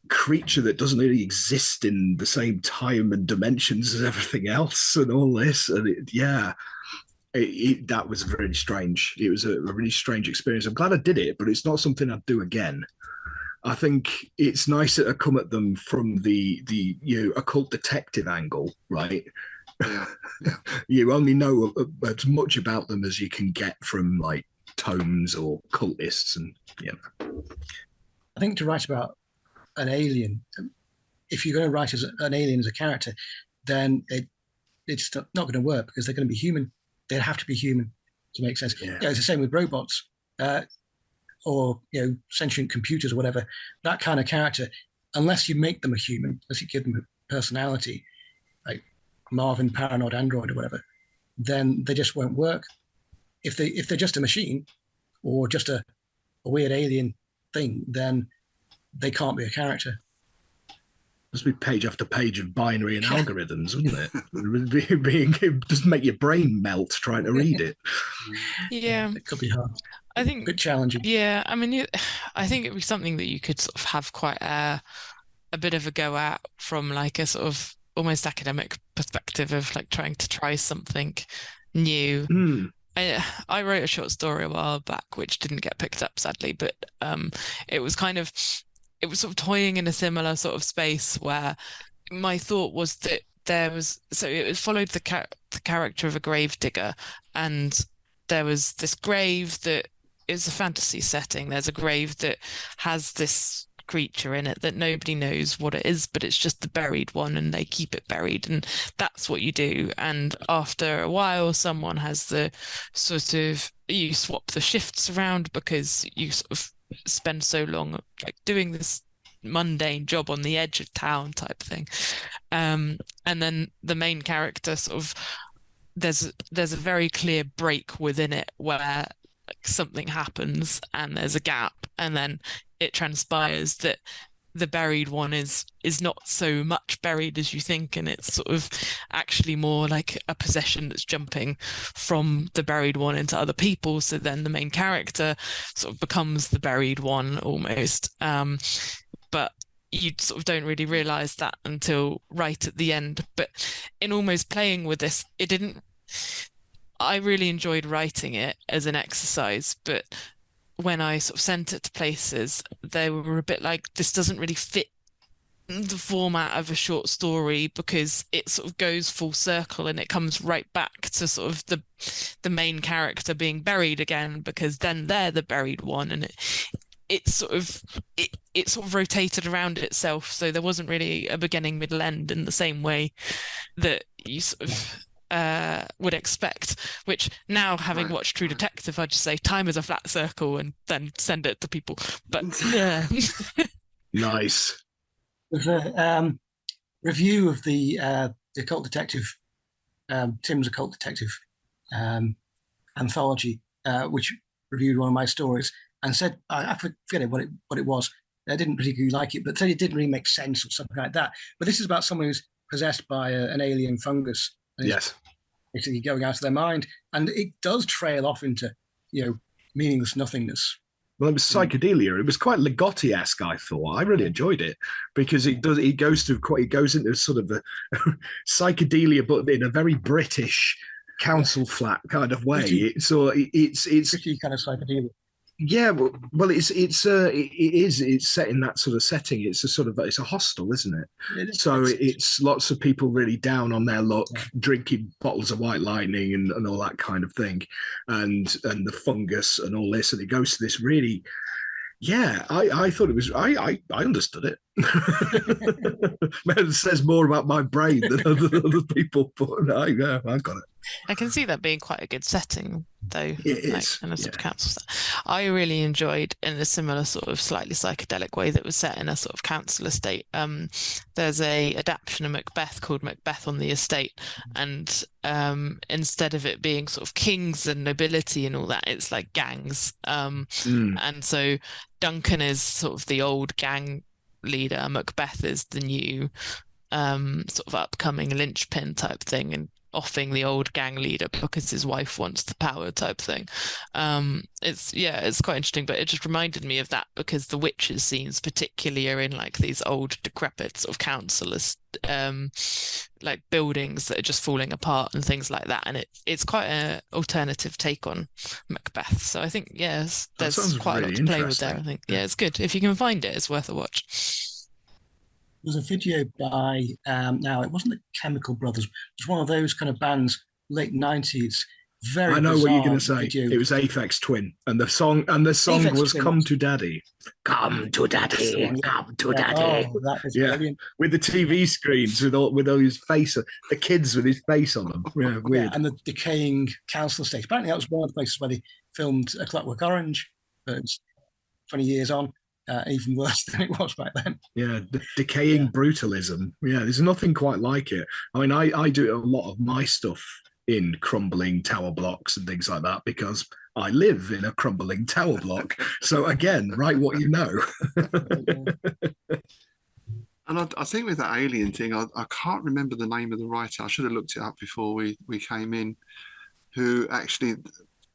creature that doesn't really exist in the same time and dimensions as everything else, and all this, and that was very strange. It was a really strange experience. I'm glad I did it, but it's not something I'd do again. I think it's nice to come at them from the occult detective angle, right? Yeah. You only know as much about them as you can get from like tomes or cultists, and I think to write about an alien, if you're going to write as an alien as a character, then it's not going to work because they're going to be human. They have to be human to make sense. Yeah. It's the same with robots. Or sentient computers or whatever, that kind of character, unless you make them a human, unless you give them a personality, like Marvin Paranoid Android or whatever, then they just won't work. If they're just a machine or just a weird alien thing, then they can't be a character. Must be page after page of binary and algorithms, wouldn't it? It just make your brain melt trying to read it. Yeah, it could be hard. I think a bit challenging. Yeah, I mean, I think it'd be something that you could sort of have quite a bit of a go at from like a sort of almost academic perspective of like trying to try something new. I wrote a short story a while back which didn't get picked up sadly, but it was sort of toying in a similar sort of space where my thought was that it followed the character of a grave digger, and there was this grave that it's a fantasy setting. There's a grave that has this creature in it that nobody knows what it is, but it's just the buried one, and they keep it buried, and that's what you do. And after a while, someone has the sort of, you swap the shifts around because you sort of spend so long like doing this mundane job on the edge of town type thing. And then the main character sort of, there's a very clear break within it where like something happens and there's a gap, and then it transpires that the buried one is not so much buried as you think, and it's sort of actually more like a possession that's jumping from the buried one into other people. So then the main character sort of becomes the buried one almost. But you sort of don't really realize that until right at the end. But in almost playing with this, I really enjoyed writing it as an exercise, but when I sort of sent it to places, they were a bit like, this doesn't really fit the format of a short story, because it sort of goes full circle and it comes right back to sort of the main character being buried again, because then they're the buried one, and it sort of rotated around itself. So there wasn't really a beginning, middle, end in the same way that you sort of would expect, which now, having watched True Detective, I just say time is a flat circle and then send it to people. But yeah. Nice. There's a review of the Occult Detective, Tim's Occult Detective anthology, which reviewed one of my stories and said, I forget what it was. I didn't particularly like it, but said it didn't really make sense or something like that. But this is about someone who's possessed by an alien fungus. Yes. Basically going out of their mind. And it does trail off into, meaningless nothingness. Well, it was psychedelia. It was quite Ligotti-esque, I thought. I really enjoyed it because it goes into sort of the psychedelia, but in a very British council flat kind of way. It's pretty kind of psychedelia. Yeah, well, it's set in that sort of setting. It's a hostel, isn't it? It's lots of people really down on their luck, drinking bottles of White Lightning and all that kind of thing, and the fungus and all this, and it goes to this really. Yeah, I thought it was. I understood it. It says more about my brain than other people, but I got it. I can see that being quite a good setting, though. It is. In a sort of council set. I really enjoyed, in a similar sort of slightly psychedelic way that was set in a sort of council estate. There's a adaptation of Macbeth called Macbeth on the Estate, and instead of it being sort of kings and nobility and all that, it's like gangs. And so Duncan is sort of the old gang leader. Macbeth is the new sort of upcoming linchpin type thing, and offing the old gang leader because his wife wants the power type thing. It's quite interesting, but it just reminded me of that because the witches scenes particularly are in like these old decrepit sort of councillors like buildings that are just falling apart and things like that, and it's quite an alternative take on Macbeth. So I think there's quite a lot to play with there. I think it's good. If you can find it, it's worth a watch. There was a video by now it wasn't the Chemical Brothers, it was one of those kind of bands, late 90s. Very I know what you're going to say. Video. It was Aphex Twin, and the song was Twin. "Come to Daddy." Come to Daddy, come to Daddy. Oh, that was brilliant. With the TV screens with all his face, the kids with his face on them. Yeah, weird. And the decaying council estate. Apparently, that was one of the places where they filmed A Clockwork Orange. But it's 20 years on. Even worse than it was back then. Yeah, decaying brutalism. Yeah, there's nothing quite like it. I mean, I do a lot of my stuff in crumbling tower blocks and things like that because I live in a crumbling tower block. So again, write what you know. And I think with that alien thing, I can't remember the name of the writer. I should have looked it up before we came in, who actually,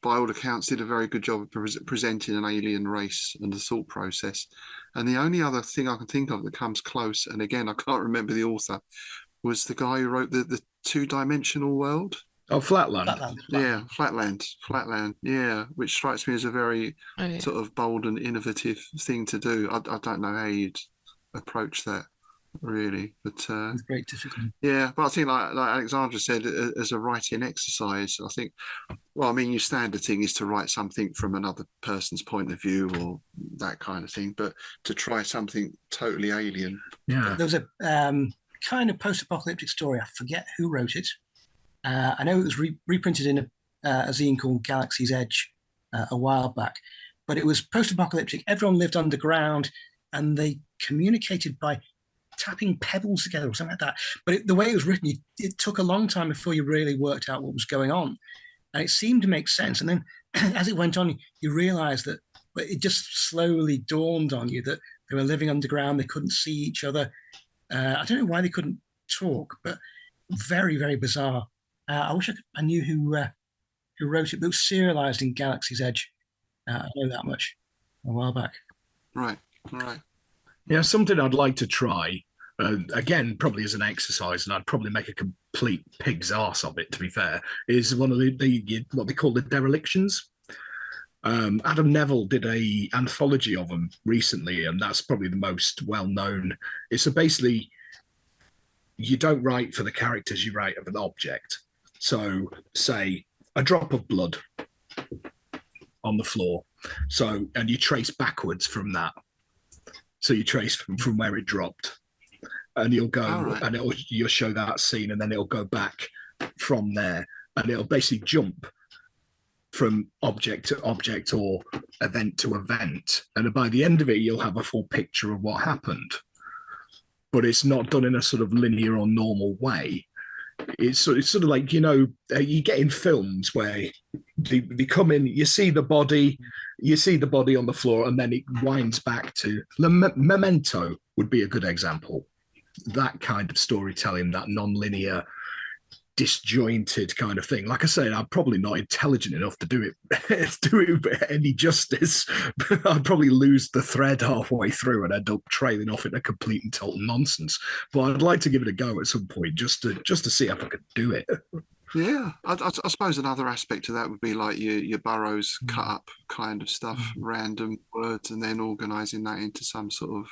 by all accounts, did a very good job of presenting an alien race and the thought process. And the only other thing I can think of that comes close, and again, I can't remember the author, was the guy who wrote the two-dimensional world. Oh, Flatland. Yeah, Flatland. Yeah, which strikes me as a very sort of bold and innovative thing to do. I don't know how you'd approach that. really. But With great difficulty. yeah, but I think like Alexandra said, as a writing exercise, I think, well, I mean, your standard thing is to write something from another person's point of view or that kind of thing, but to try something totally alien. Yeah. There was a kind of post-apocalyptic story. I forget who wrote it. I know it was reprinted in a zine called Galaxy's Edge a while back, but it was post-apocalyptic. Everyone lived underground, and they communicated by tapping pebbles together or something like that. But the way it was written, it took a long time before you really worked out what was going on, and it seemed to make sense. And then, as it went on, you realised that it just slowly dawned on you that they were living underground. They couldn't see each other. I don't know why they couldn't talk, but very, very bizarre. I wish I knew who wrote it, but it was serialized in Galaxy's Edge. I know that much a while back. Right. Yeah, something I'd like to try, again, probably as an exercise, and I'd probably make a complete pig's arse of it, to be fair, is one of the what they call the derelictions. Adam Neville did a anthology of them recently, and that's probably the most well-known. It's basically, you don't write for the characters, you write of an object. So, say, a drop of blood on the floor. So, and you trace backwards from that. So you trace from where it dropped, and you'll go and you'll show that scene, and then it'll go back from there, and it'll basically jump from object to object or event to event. And by the end of it, you'll have a full picture of what happened. But it's not done in a sort of linear or normal way. It's sort of like, you get in films where they come in, you see the body on the floor, and then it winds back to Memento would be a good example. That kind of storytelling, that non-linear, disjointed kind of thing. Like I say, I'm probably not intelligent enough to do it any justice. I'd probably lose the thread halfway through and end up trailing off into complete and total nonsense. But I'd like to give it a go at some point, just to see if I could do it. Yeah, I suppose another aspect of that would be like your Burroughs cut up kind of stuff, random words, and then organising that into some sort of,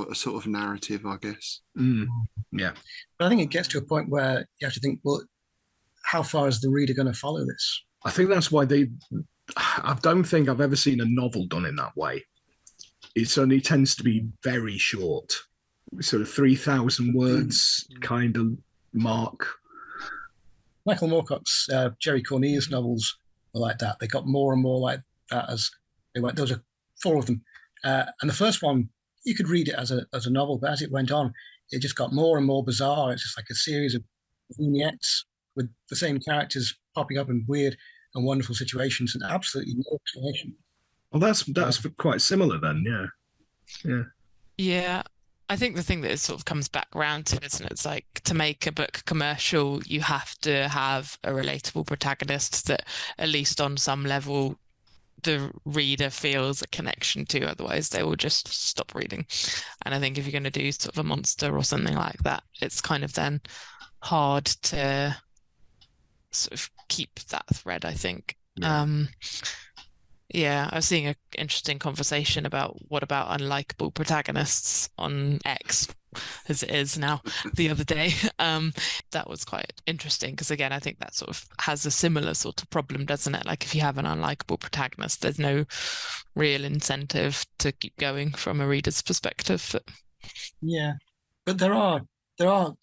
a sort of narrative, I guess. Yeah. But I think it gets to a point where you have to think, well, how far is the reader going to follow this? I think that's why I don't think I've ever seen a novel done in that way. It only tends to be very short, sort of 3,000 words kind of mark. Michael Moorcock's Jerry Cornelius novels were like that. They got more and more like that as they went. There was 4 of them. And the first one, you could read it as a novel, but as it went on, it just got more and more bizarre. It's just like a series of vignettes with the same characters popping up in weird and wonderful situations, and absolutely no explanation. Well, that's quite similar then, yeah. Yeah. I think the thing that it sort of comes back around to, isn't it? It's like, to make a book commercial, you have to have a relatable protagonist that, at least on some level, the reader feels a connection to. Otherwise they will just stop reading. And I think if you're going to do sort of a monster or something like that, it's kind of then hard to sort of keep that thread, I think. I was seeing an interesting conversation about what about unlikable protagonists on X, as it is now, the other day. That was quite interesting because, again, I think that sort of has a similar sort of problem, doesn't it? Like, if you have an unlikable protagonist, there's no real incentive to keep going from a reader's perspective. Yeah, but there are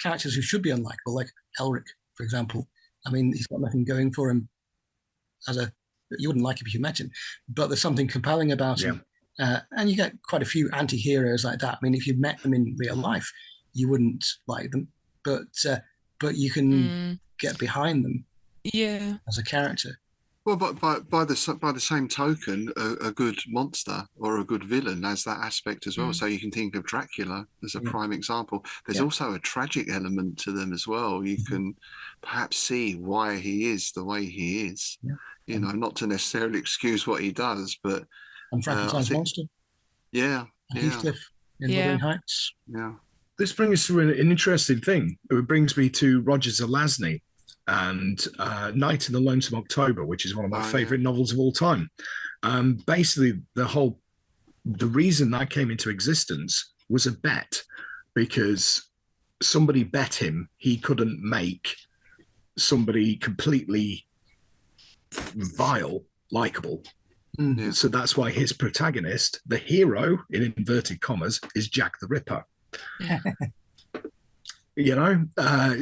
characters who should be unlikable, like Elric, for example. I mean, he's got nothing going for him you wouldn't like him if you met him, but there's something compelling about him. And you get quite a few anti-heroes like that. I mean, if you met them in real life, you wouldn't like them, but you can get behind them. Yeah, as a character. Well, but by the same token, a good monster or a good villain has that aspect as well. So you can think of Dracula as a prime example. There's also a tragic element to them as well. You can perhaps see why he is the way he is. You know, not to necessarily excuse what he does, but and Frankenstein's monster. Heathcliff in Wuthering Heights. This brings us to an interesting thing. It brings me to Roger Zelazny and Night in the Lonesome October, which is one of my favorite novels of all time. Basically, the reason that came into existence was a bet because somebody bet him he couldn't make somebody completely vile likable. Yeah. So that's why his protagonist, the hero in inverted commas, is Jack the Ripper.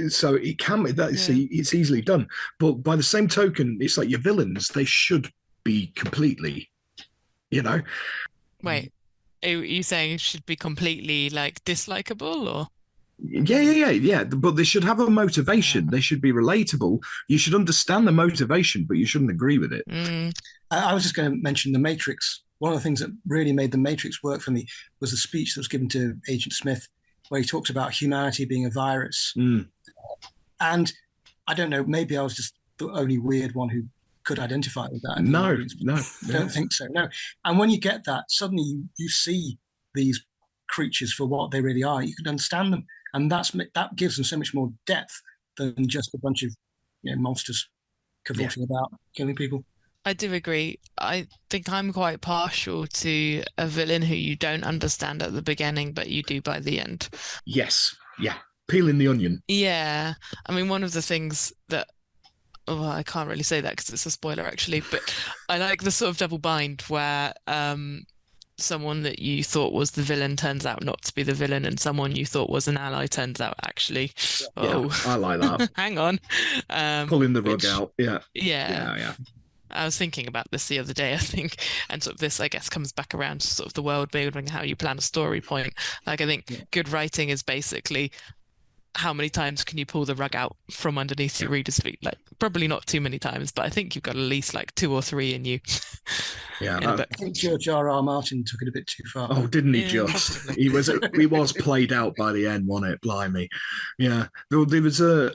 So it can be that. See, it's easily done, but by the same token, it's like your villains, they should be completely, Wait, are you saying it should be completely like dislikable, or? Yeah. But they should have a motivation. They should be relatable. You should understand the motivation, but you shouldn't agree with it. I was just going to mention The Matrix. One of the things that really made The Matrix work for me was the speech that was given to Agent Smith, where he talks about humanity being a virus. And I don't know, maybe I was just the only weird one who could identify with that. No. I don't think so. No. And when you get that, suddenly you see these creatures for what they really are. You can understand them, and that gives them so much more depth than just a bunch of monsters cavorting about killing people. I do agree. I think I'm quite partial to a villain who you don't understand at the beginning, but you do by the end. Yes. Yeah. Peeling the onion. Yeah. I mean, one of the things that, I can't really say that because it's a spoiler actually, but I like the sort of double bind where someone that you thought was the villain turns out not to be the villain, and someone you thought was an ally turns out actually, I like that. hang on. Pulling the rug out. Yeah. I was thinking about this the other day, I think, and sort of this, I guess, comes back around to sort of the world building, how you plan a story point. Like, I think good writing is basically how many times can you pull the rug out from underneath your reader's feet? Like, probably not too many times, but I think you've got at least like 2 or 3 in you. I think George R.R. Martin took it a bit too far. Oh, didn't he just? He was played out by the end, wasn't it? Blimey. Yeah. There was a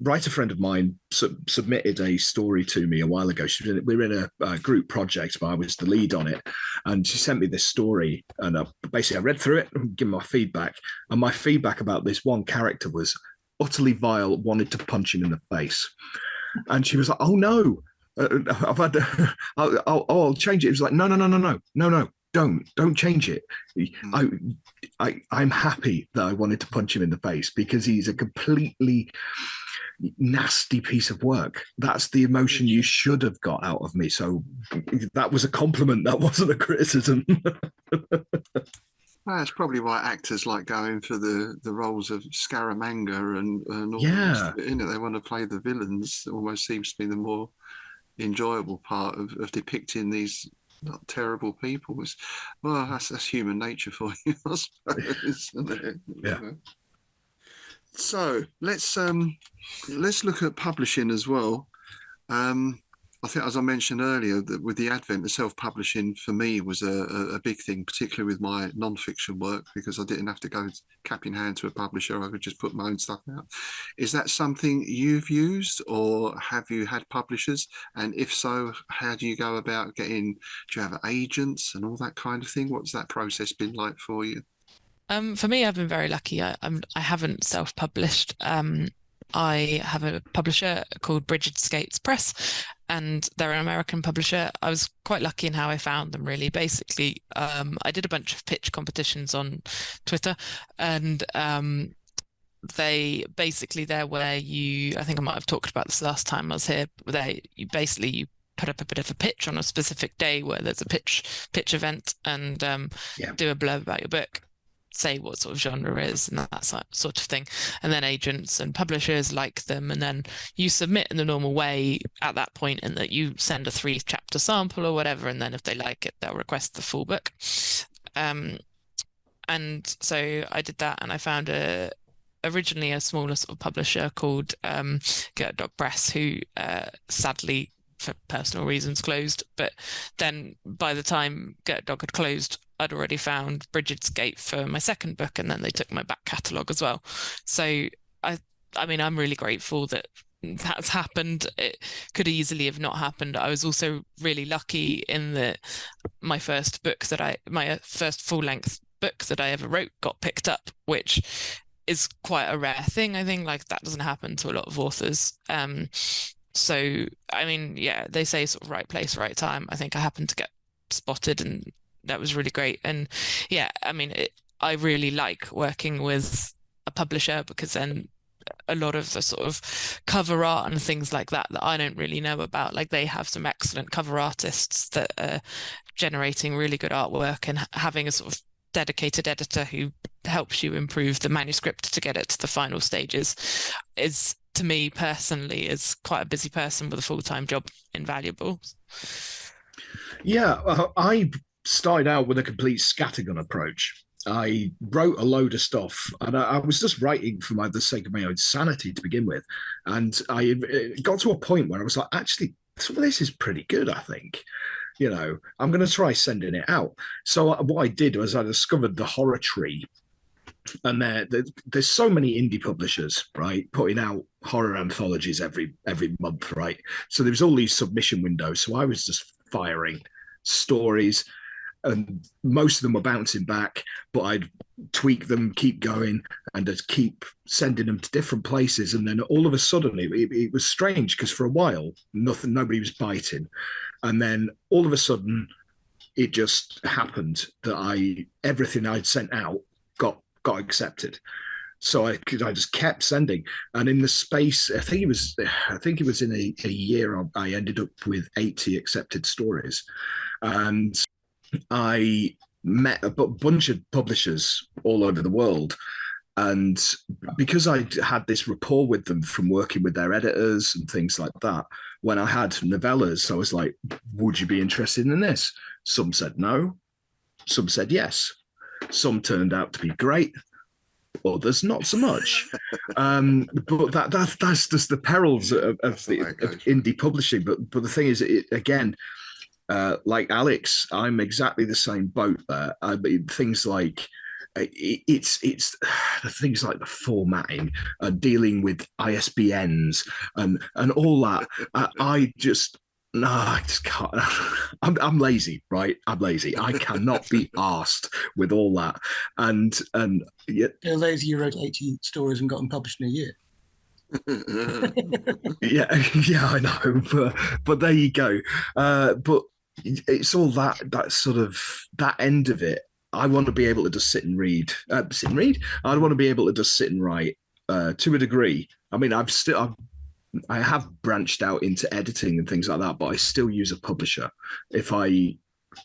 writer friend of mine submitted a story to me a while ago. We were in a group project, but I was the lead on it. And she sent me this story, and basically I read through it and gave my feedback. And my feedback about this one character was utterly vile, wanted to punch him in the face. And she was like, oh no, I've had I'll change it. It was like, no, don't change it. I'm happy that I wanted to punch him in the face because he's a completely nasty piece of work. That's the emotion you should have got out of me. So that was a compliment. That wasn't a criticism. That's probably why actors like going for the roles of Scaramanga and all that. They want to play the villains. It almost seems to be the more enjoyable part of depicting these not terrible people. That's human nature for you, I suppose, isn't it? Yeah. So let's look at publishing as well. I think, as I mentioned earlier, that with the advent of self-publishing for me was a big thing, particularly with my non-fiction work, because I didn't have to go cap in hand to a publisher. I could just put my own stuff out. Is that something you've used, or have you had publishers? And if so, how do you go about getting? Do you have agents and all that kind of thing? What's that process been like for you? For me, I've been very lucky. I haven't self-published. I have a publisher called Bridget Skates Press, and they're an American publisher. I was quite lucky in how I found them, really. Basically, I did a bunch of pitch competitions on Twitter, and they're where I think I might have talked about this last time I was here. You put up a bit of a pitch on a specific day where there's a pitch event, and do a blurb about your book, say what sort of genre is and that sort of thing, and then agents and publishers like them, and then you submit in the normal way at that point, and that you send a 3-chapter sample or whatever, and then if they like it, they'll request the full book. And so I did that, and I found originally a smaller sort of publisher called Gert Dog Press, who sadly for personal reasons closed, but then by the time Gert Dog had closed, I'd already found Bridget's Gate for my second book, and then they took my back catalogue as well. So I mean, I'm really grateful that that's happened. It could easily have not happened. I was also really lucky in that my first full-length book that I ever wrote got picked up, which is quite a rare thing. I think like that doesn't happen to a lot of authors. So I mean, yeah, they say sort of right place, right time. I think I happened to get spotted, and that was really great. And yeah, I mean, I really like working with a publisher, because then a lot of the sort of cover art and things like that I don't really know about, like they have some excellent cover artists that are generating really good artwork, and having a sort of dedicated editor who helps you improve the manuscript to get it to the final stages is, to me personally, is quite a busy person with a full-time job, invaluable. Yeah, I started out with a complete scattergun approach. I wrote a load of stuff, and I was just writing for the sake of my own sanity to begin with. And I got to a point where I was like, actually, some of this is pretty good, I think. You know, I'm going to try sending it out. So what I did was I discovered the Horror Tree. And there's so many indie publishers, right, putting out horror anthologies every month, right? So there's all these submission windows. So I was just firing stories, and most of them were bouncing back, but I'd tweak them, keep going, and just keep sending them to different places. And then all of a sudden, it was strange, because for a while, nobody was biting. And then all of a sudden, it just happened that everything I'd sent out got accepted. So I just kept sending, and in the space, I think it was in a year, I ended up with 80 accepted stories, and I met a bunch of publishers all over the world. And because I had this rapport with them from working with their editors and things like that, when I had novellas, I was like, would you be interested in this? Some said no, some said yes. Some turned out to be great, others not so much. But that's just the perils of indie publishing. But the thing is, again, like Alex, I'm exactly the same boat there. Things like it's the things like the formatting, dealing with ISBNs and all that. I just can't. I'm lazy, right? I'm lazy. I cannot be asked with all that. And yet, You're lazy. You wrote 80 stories and got them published in a year. yeah, I know, but there you go. But it's all that sort of that end of it. I want to be able to just sit and read. I want to be able to just sit and write to a degree. I mean, I have branched out into editing and things like that, but I still use a publisher. If I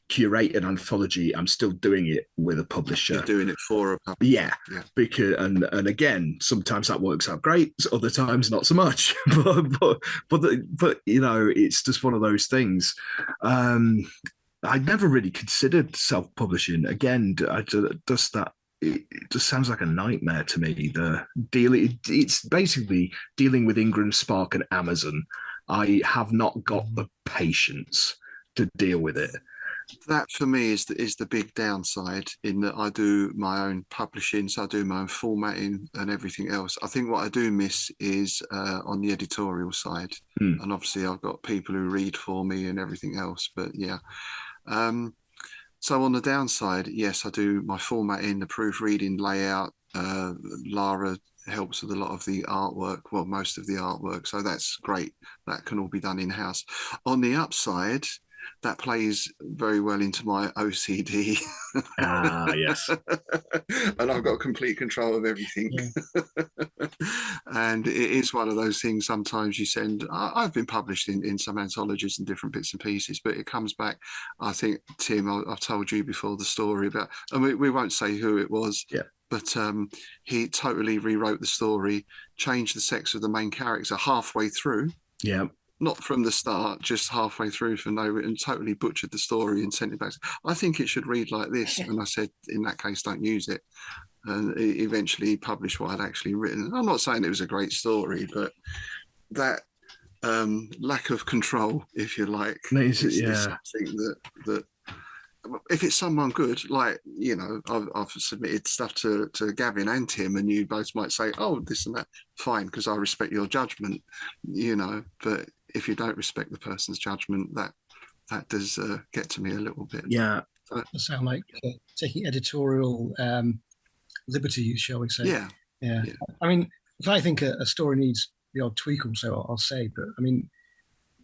curate an anthology, I'm still doing it with a publisher. You're doing it for a publisher. Yeah. Because and again, sometimes that works out great, other times not so much. but you know, it's just one of those things. I never really considered self-publishing. Again, it just sounds like a nightmare to me. It's basically dealing with Ingram Spark and Amazon. I have not got the patience to deal with it. That for me is the big downside, in that I do my own publishing, so I do my own formatting and everything else. I think what I do miss is on the editorial side, and obviously I've got people who read for me and everything else. But yeah. So on the downside, yes, I do my formatting, the proofreading, layout. Lara helps with a lot of the artwork, well, most of the artwork. So that's great. That can all be done in-house. On the upside, that plays very well into my OCD. Yes. And I've got complete control of everything. Yeah. And it is one of those things, sometimes you send, I've been published in some anthologies and different bits and pieces, but it comes back. I think, Tim, I've told you before the story about, and we won't say who it was. Yeah. But he totally rewrote the story, changed the sex of the main character halfway through. Yeah. Not from the start, just halfway through for no reason, and totally butchered the story and sent it back. I think it should read like this. And I said, in that case, don't use it. And eventually he published what I'd actually written. I'm not saying it was a great story, but that lack of control, if you like, is something that if it's someone good, like, you know, I've submitted stuff to Gavin and Tim, and you both might say, oh, this and that, fine, because I respect your judgment, you know. But if you don't respect the person's judgment, that does get to me a little bit. Yeah. It sound like taking editorial liberties, shall we say. Yeah. I mean, if I think a story needs the odd tweak or so, I'll say, but I mean,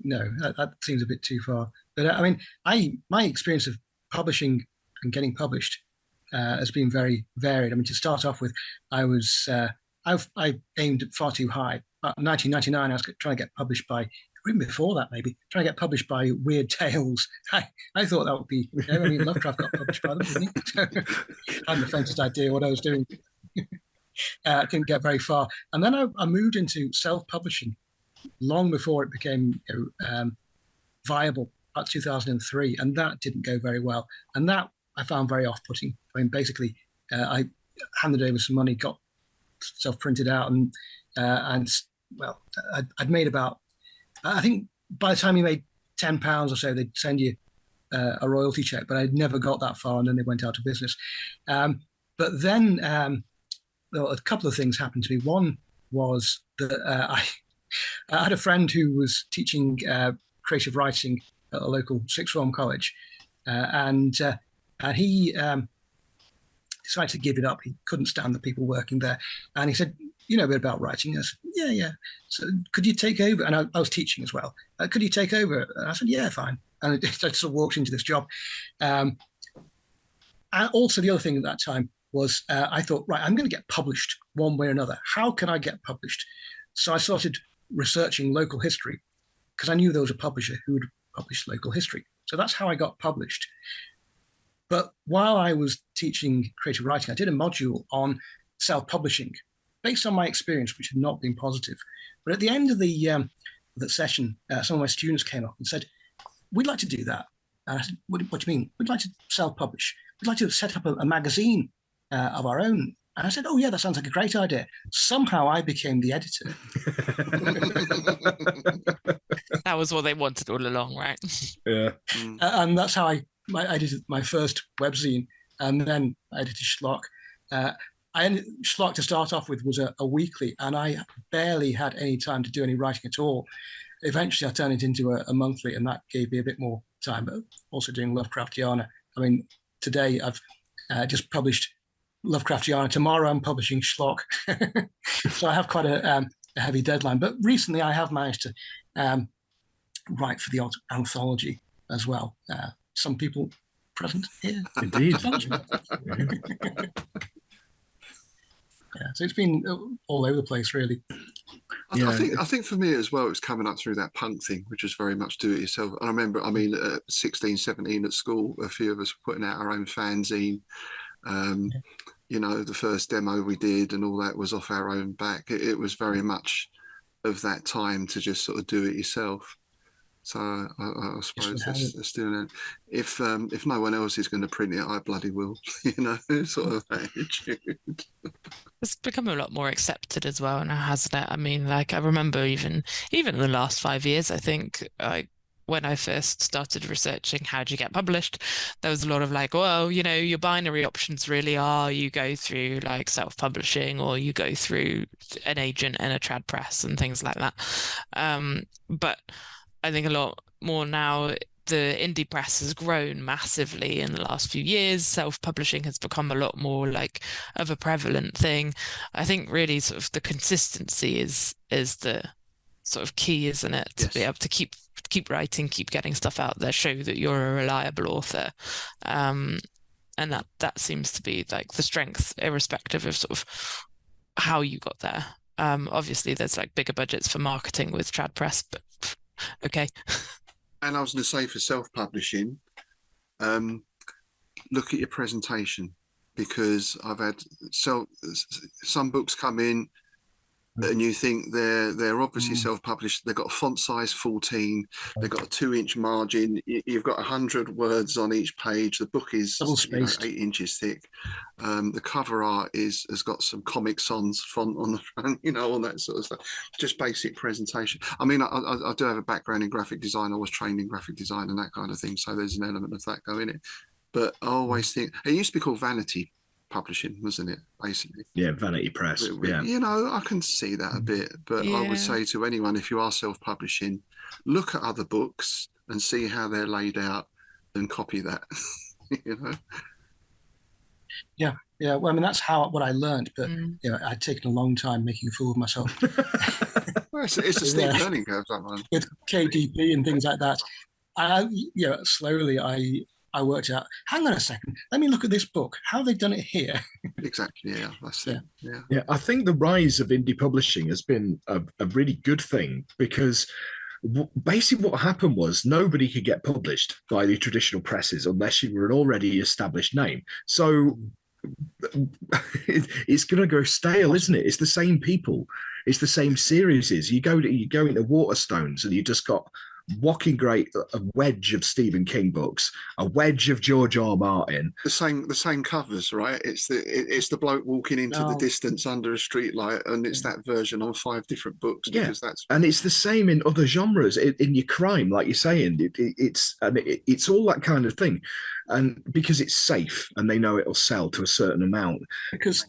no, that seems a bit too far. But I mean, my experience of publishing and getting published has been very varied. I mean, to start off with, I aimed far too high. About 1999, I was trying to get published by, even before that maybe, trying to get published by Weird Tales. I thought that would be, I mean, Lovecraft got published by them, didn't he? I hadn't the faintest idea what I was doing. I couldn't get very far. And then I moved into self-publishing long before it became viable, about 2003, and that didn't go very well. And that I found very off-putting. I mean, basically, I handed over some money, got self-printed out, and well, I'd made about, I think by the time you made £10 or so, they'd send you a royalty check, but I'd never got that far, and then they went out of business. But then well, a couple of things happened to me. One was that I had a friend who was teaching creative writing at a local sixth form college, and he decided to give it up. He couldn't stand the people working there, and he said, "You know a bit about writing?" I said, "Yeah." So could you take over? And I was teaching as well. Could you take over? And I said, "Yeah, fine." And I sort of walked into this job. And also the other thing at that time was I thought, right, I'm going to get published one way or another. How can I get published? So I started researching local history because I knew there was a publisher who would publish local history. So that's how I got published. But while I was teaching creative writing, I did a module on self-publishing based on my experience, which had not been positive. But at the end of the session, some of my students came up and said, "We'd like to do that." And I said, what do you mean? "We'd like to self-publish. We'd like to set up a magazine of our own." And I said, "Oh, yeah, that sounds like a great idea." Somehow I became the editor. That was what they wanted all along, right? Yeah. And that's how I edited my first webzine, and then I edited Schlock. Schlock, to start off with, was a weekly, and I barely had any time to do any writing at all. Eventually, I turned it into a monthly, and that gave me a bit more time, but also doing Lovecraftiana. I mean, today I've just published Lovecraftiana. Tomorrow I'm publishing Schlock. So I have quite a heavy deadline. But recently I have managed to write for the anthology as well. Some people present here. Indeed. Yeah, so it's been all over the place, really. I think for me as well, it was coming up through that punk thing, which was very much do it yourself. And I remember, I mean, at 16, 17 at school, a few of us were putting out our own fanzine. You know, the first demo we did and all that was off our own back. It was very much of that time to just sort of do it yourself. So I suppose that's still, if no one else is going to print it, I bloody will, you know, sort of attitude. It's become a lot more accepted as well now, hasn't it? I mean, like, I remember even in the last 5 years, I think, when I first started researching how do you get published, there was a lot of like, well, you know, your binary options really are you go through like self-publishing or you go through an agent and a trad press and things like that. But I think a lot more now, the indie press has grown massively in the last few years. Self-publishing has become a lot more like of a prevalent thing. I think really sort of the consistency is the sort of key, isn't it? To be able to keep writing, keep getting stuff out there, show that you're a reliable author. And that seems to be like the strength, irrespective of sort of how you got there. Obviously there's like bigger budgets for marketing with trad press, but okay. And I was going to say for self-publishing, look at your presentation, because I've had some books come in and you think they're obviously self-published. They've got a font size 14. They've got a 2-inch margin. You've got 100 words on each page. The book is 8 inches thick. The cover art has got some Comic Sans font on the front, you know, all that sort of stuff. Just basic presentation. I mean, I do have a background in graphic design. I was trained in graphic design and that kind of thing. So there's an element of that going in it. But I always think it used to be called vanity publishing, wasn't it, basically? Yeah, vanity press. Yeah, you know, I can see that a bit, but I would say to anyone, if you are self-publishing, look at other books and see how they're laid out and copy that. You know. Yeah. Well, I mean, that's what I learned, but you know, I'd taken a long time making a fool of myself. Well, it's a steep learning curve, that one. With KDP and things like that, you know, slowly I I worked out, hang on a second, let me look at this book. How have they done it here? Exactly. Yeah, that's it. Yeah. Yeah, I think the rise of indie publishing has been a really good thing because basically what happened was nobody could get published by the traditional presses unless you were an already established name. So it's going to go stale, isn't it? It's the same people, it's the same series. You go into Waterstones and you just got whacking great a wedge of Stephen King books, a wedge of George R. R. Martin. The same covers, right? It's the bloke walking into the distance under a streetlight, and it's that version on 5 different books. Because and it's the same in other genres. In your crime, like you're saying, it's all that kind of thing, and because it's safe and they know it'll sell to a certain amount. Because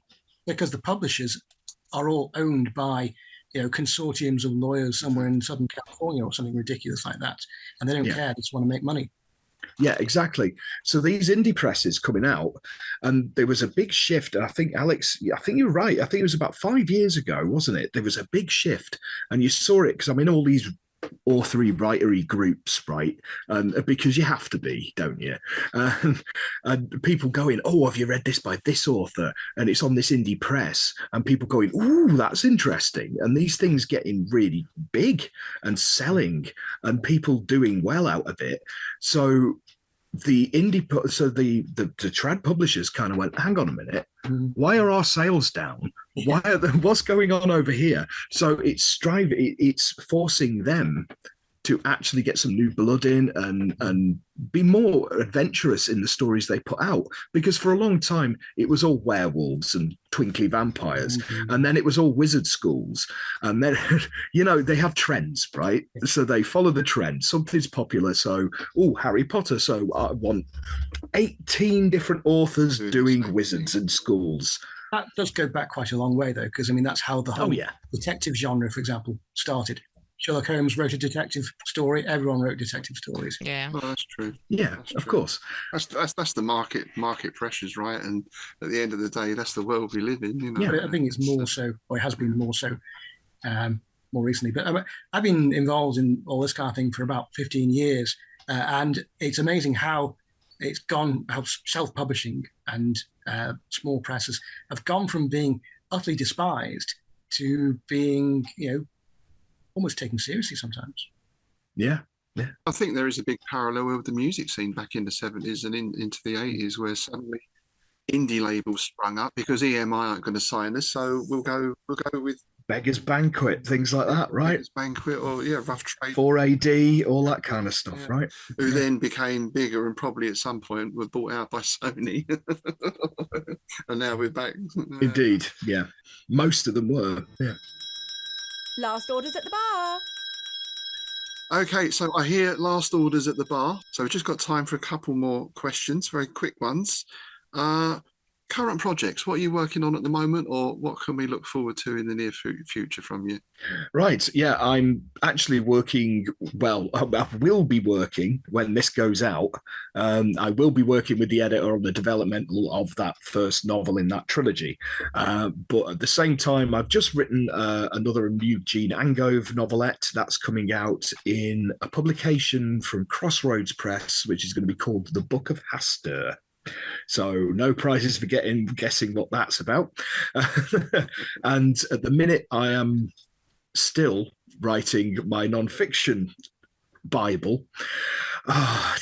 the publishers are all owned by consortiums of lawyers somewhere in Southern California or something ridiculous like that, and they don't care. They just want to make money. Yeah, exactly. So these indie presses coming out, and there was a big shift. And I think, Alex, I think you're right. I think it was about 5 years ago, wasn't it? There was a big shift, and you saw it because all these authory writery groups, right? And because you have to be, don't you? And people going, oh, have you read this by this author? And it's on this indie press, and people going, ooh, that's interesting. And these things getting really big and selling, and people doing well out of it. So the trad publishers kind of went, hang on a minute, why are our sales down? What's going on over here? So it's forcing them to actually get some new blood in and be more adventurous in the stories they put out. Because for a long time, it was all werewolves and twinkly vampires. And then it was all wizard schools. And then, they have trends, right? So they follow the trend. Something's popular. So, Harry Potter. So I want 18 different authors doing wizards in schools. That does go back quite a long way, though, because, that's how the whole detective genre, for example, started. Sherlock Holmes wrote a detective story. Everyone wrote detective stories. Yeah, well, that's true. Yeah, that's of true. course. That's the market pressures, right? And at the end of the day, that's the world we live in. Yeah, but I think it's more so, or it has been more so, more recently. But I've been involved in all this kind of thing for about 15 years, and it's amazing how it's gone. How self-publishing and small presses have gone from being utterly despised to being, almost taken seriously sometimes. Yeah. I think there is a big parallel with the music scene back in the 70s and into the 80s, where suddenly indie labels sprung up because EMI aren't going to sign us, so we'll go with Beggars Banquet, things like that, right? Beggars Banquet, or Rough Trade, 4AD, all that kind of stuff, right? Who then became bigger and probably at some point were bought out by Sony, and now we're back. Indeed, yeah. Most of them were, yeah. Last orders at the bar. Okay, so I hear last orders at the bar. So we've just got time for a couple more questions, very quick ones. Current projects, what are you working on at the moment, or what can we look forward to in the near future from you? Right, yeah, I'm actually working, well, I will be working when this goes out. I will be working with the editor on the developmental of that first novel in that trilogy. But at the same time, I've just written another new Jean Angove novelette that's coming out in a publication from Crossroads Press, which is going to be called The Book of Hastur. So no prizes for guessing what that's about. And at the minute, I am still writing my non-fiction Bible.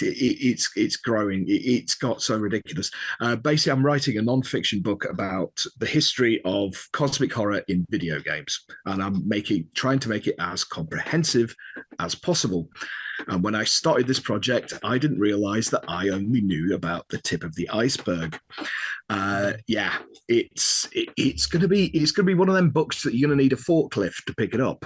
It's growing. It's got so ridiculous. Basically, I'm writing a non-fiction book about the history of cosmic horror in video games, and I'm trying to make it as comprehensive as possible. And when I started this project, I didn't realize that I only knew about the tip of the iceberg. It's gonna be one of them books that you're gonna need a forklift to pick it up.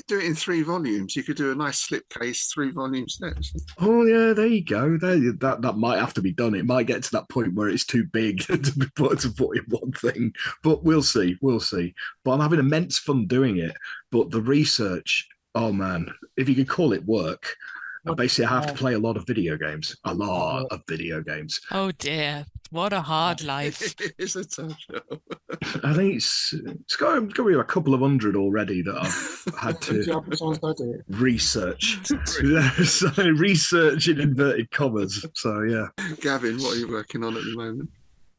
Do it in 3 volumes. You could do a nice slipcase 3 volumes next. Oh yeah, there you go. That might have to be done. It might get to that point where it's too big to put in one thing. But we'll see. But I'm having immense fun doing it. But the research, oh man, if you could call it work. Basically, I have to play a lot of video games. A lot of video games. Oh dear. What a hard life. It's a tough show. I think it's got to be a couple of hundred already that I've had to research. So research in inverted commas. So yeah. Gavin, what are you working on at the moment?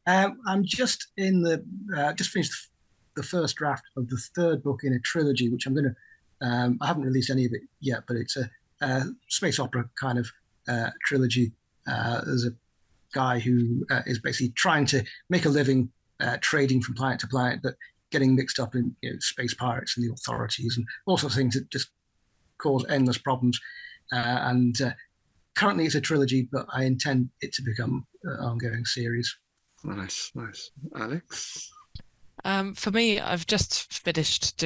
I'm just in just finished the first draft of the third book in a trilogy, which I'm going to. I haven't released any of it yet, but it's a space opera kind of trilogy. There's a guy who is basically trying to make a living trading from planet to planet, but getting mixed up in space pirates and the authorities and all sorts of things that just cause endless problems. And currently it's a trilogy, but I intend it to become an ongoing series. Nice. Alex? For me, I've just finished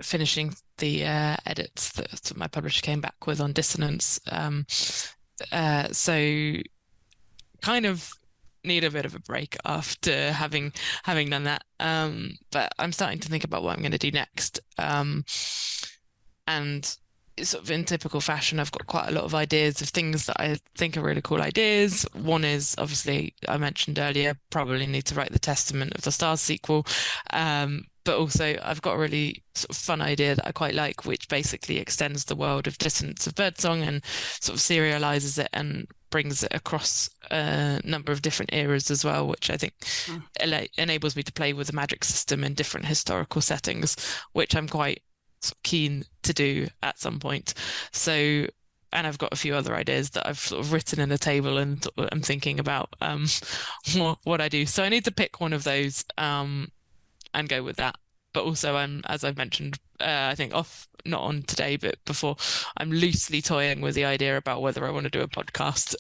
finishing the edits that my publisher came back with on Dissonance. So kind of need a bit of a break after having done that. But I'm starting to think about what I'm going to do next. And sort of in typical fashion, I've got quite a lot of ideas of things that I think are really cool ideas. One is, obviously, I mentioned earlier, probably need to write the Testament of the Stars sequel. But also I've got a really sort of fun idea that I quite like, which basically extends the world of Dissonance of Birdsong and sort of serializes it and brings it across a number of different eras as well, which I think enables me to play with the magic system in different historical settings, which I'm quite keen to do at some point. So, and I've got a few other ideas that I've sort of written in a table and I'm thinking about what I do. So I need to pick one of those and go with that. But also as I've mentioned, I think not on today, but before, I'm loosely toying with the idea about whether I want to do a podcast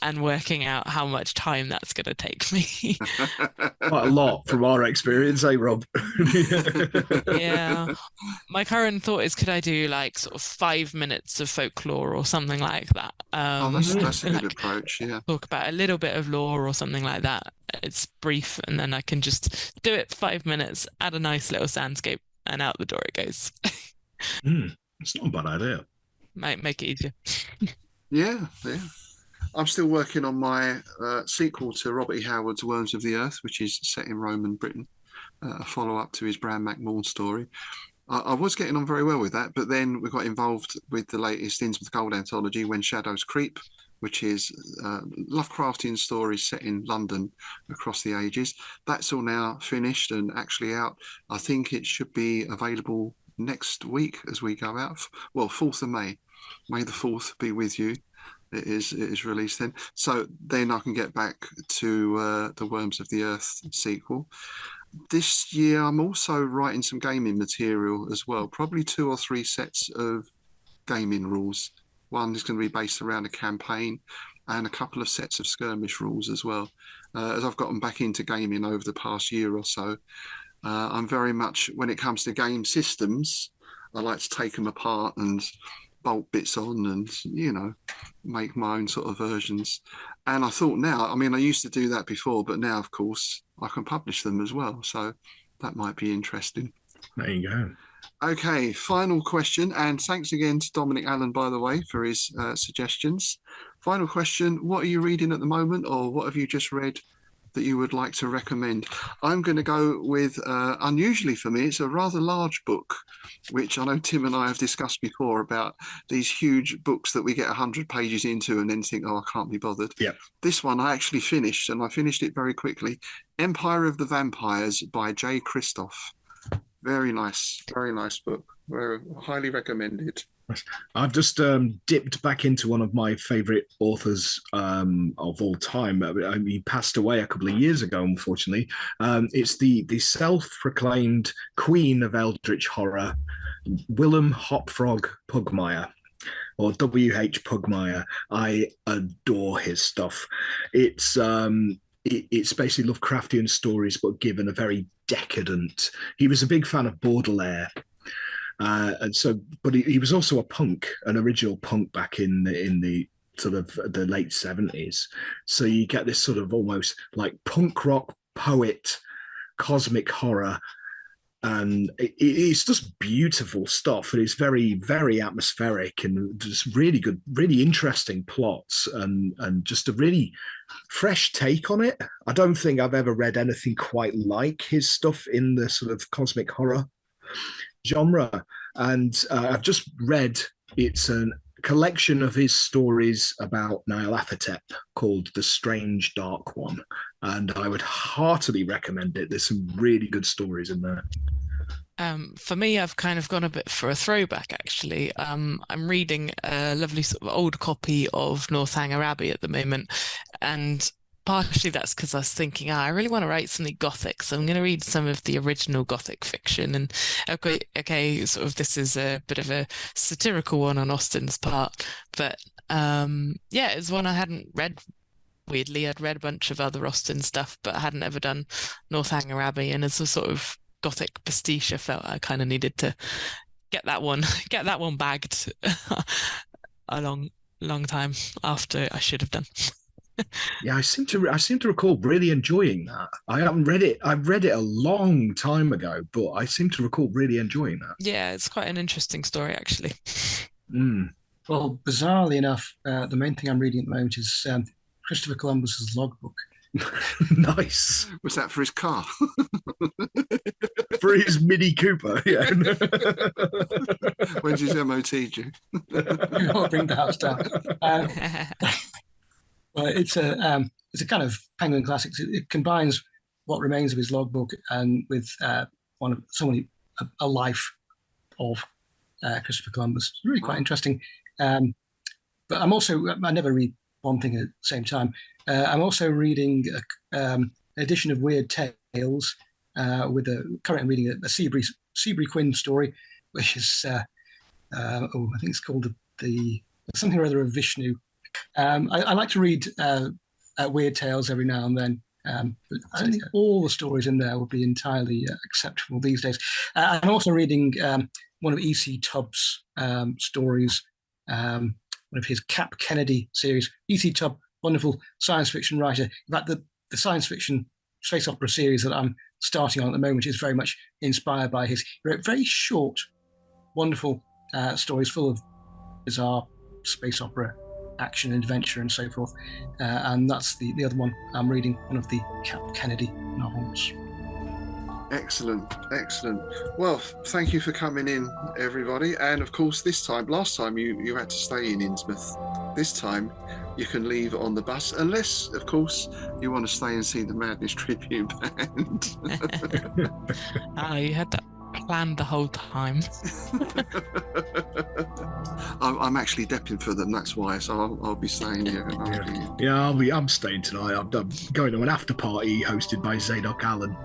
and working out how much time that's going to take me. Quite a lot from our experience, Rob? Yeah. My current thought is, could I do like sort of 5 minutes of folklore or something like that? That's a good approach, yeah. Talk about a little bit of lore or something like that. It's brief, and then I can just do it for 5 minutes, add a nice little soundscape, and out the door it goes. It's not a bad idea. Might make it easier. Yeah. I'm still working on my sequel to Robert E. Howard's Worms of the Earth, which is set in Roman Britain, a follow-up to his Bran MacMorn story. I was getting on very well with that, but then we got involved with the latest Innsmouth Gold anthology, When Shadows Creep, which is Lovecraftian stories set in London across the ages. That's all now finished and actually out. I think it should be available next week as we go out. Well, 4th of May. May the 4th be with you. It is released then. So then I can get back to the Worms of the Earth sequel. This year, I'm also writing some gaming material as well, probably 2 or 3 sets of gaming rules. One is going to be based around a campaign and a couple of sets of skirmish rules as well. As I've gotten back into gaming over the past year or so, I'm very much, when it comes to game systems, I like to take them apart and bolt bits on and, make my own sort of versions. And I thought now, I used to do that before, but now, of course, I can publish them as well. So that might be interesting. There you go. Okay, final question, and thanks again to Dominic Allen, by the way, for his suggestions. Final question, what are you reading at the moment, or what have you just read that you would like to recommend? I'm going to go with, unusually for me, it's a rather large book, which I know Tim and I have discussed before about these huge books that we get 100 pages into and then think, I can't be bothered. Yep. This one I actually finished, and I finished it very quickly. Empire of the Vampires by J. Christoph. Very nice book. Very highly recommended. I've just dipped back into one of my favourite authors of all time. He passed away a couple of years ago, unfortunately. It's the self-proclaimed queen of eldritch horror, Willem Hopfrog Pugmire, or W.H. Pugmire. I adore his stuff. It's basically Lovecraftian stories, but given a very decadent. He was a big fan of Baudelaire. But he was also an original punk back in the sort of the late 70s. So you get this sort of almost like punk rock poet, cosmic horror and it's just beautiful stuff. And it's very, very atmospheric and just really good, really interesting plots, and just a really fresh take on it. I don't think I've ever read anything quite like his stuff in the sort of cosmic horror genre. And I've just read, it's a collection of his stories about Nyarlathotep called The Strange Dark One, and I would heartily recommend it. There's some really good stories in there. For me, I've kind of gone a bit for a throwback, actually. I'm reading a lovely sort of old copy of Northanger Abbey at the moment, and partially that's because I was thinking, I really want to write something Gothic, so I'm going to read some of the original Gothic fiction. And okay, sort of this is a bit of a satirical one on Austen's part, but yeah, it's one I hadn't read. Weirdly, I'd read a bunch of other Austen stuff, but I hadn't ever done Northanger Abbey, and as a sort of Gothic pastiche, I felt I kind of needed to get that one bagged a long time after I should have done. Yeah, I seem to recall really enjoying that. I haven't read it. I've read it a long time ago, but I seem to recall really enjoying that. Yeah, it's quite an interesting story, actually. Well, bizarrely enough, the main thing I'm reading at the moment is Christopher Columbus's logbook. Nice. Was that for his car? For his Mini Cooper, yeah. When's his MOT due? I'll bring the house down. Well, it's a kind of Penguin Classics. It combines what remains of his logbook and with a life of Christopher Columbus. It's really quite interesting. But I never read one thing at the same time. I'm also reading an edition of Weird Tales currently I'm reading a Seabury Quinn story, which is I think it's called the something or other of Vishnu. I like to read Weird Tales every now and then, but I don't think all the stories in there would be entirely acceptable these days. I'm also reading one of E.C. Tubbs' stories, one of his Cap Kennedy series. E.C. Tubb, wonderful science fiction writer. In fact, the science fiction space opera series that I'm starting on at the moment is very much inspired by his. He wrote very short, wonderful stories full of bizarre space opera action and adventure and so forth, and that's the other one I'm reading, one of the Cap Kennedy novels. Excellent. Well, thank you for coming in, everybody. And of course, last time you had to stay in Innsmouth. This time you can leave on the bus, unless, of course, you want to stay and see the Madness Tribute Band. You had that planned the whole time. I'm actually depping for them, that's why. So I'll be staying here. I'm staying tonight. I'm going to an after party hosted by Zadok Allen.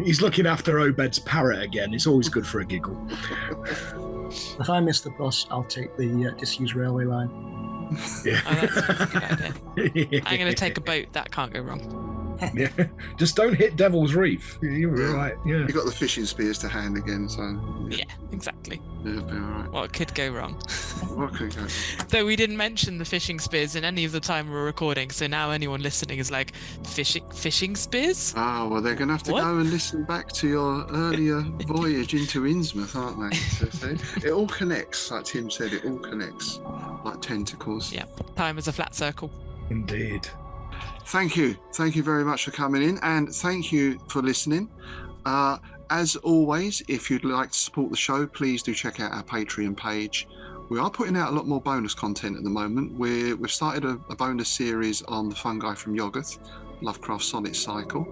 He's looking after Obed's parrot again. It's always good for a giggle. If I miss the bus, I'll take the disused railway line. Yeah. Oh, that's a good idea. I'm going to take a boat. That can't go wrong. Yeah, just don't hit Devil's Reef. You're right. Yeah, you got the fishing spears to hand again, so yeah, exactly. Yeah, be all right. What could go wrong? What could go wrong? Though we didn't mention the fishing spears in any of the time we're recording, so now anyone listening is like, fishing spears? Oh, well, they're going to have to go and listen back to your earlier voyage into Innsmouth, aren't they? So, it all connects, like Tim said. It all connects like tentacles. Yeah, time is a flat circle. Indeed. Thank you very much for coming in, and thank you for listening. As always, if you'd like to support the show, please do check out our Patreon page. We are putting out a lot more bonus content at the moment. We've started a bonus series on the fungi from Yoggoth, Lovecraft Sonnet Cycle.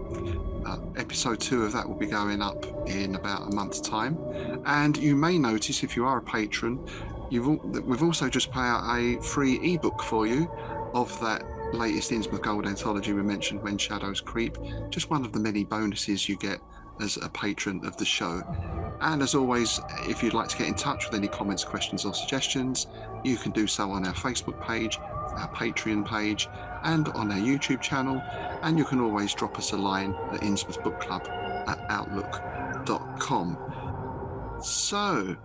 Episode 2 of that will be going up in about a month's time. And you may notice, if you are a patron, we've also just put out a free ebook for you of that latest Innsmouth Gold anthology we mentioned, When Shadows Creep. Just one of the many bonuses you get as a patron of the show. And as always, if you'd like to get in touch with any comments, questions or suggestions, you can do so on our Facebook page, our Patreon page, and on our YouTube channel. And you can always drop us a line at innsmouthbookclub@outlook.com. So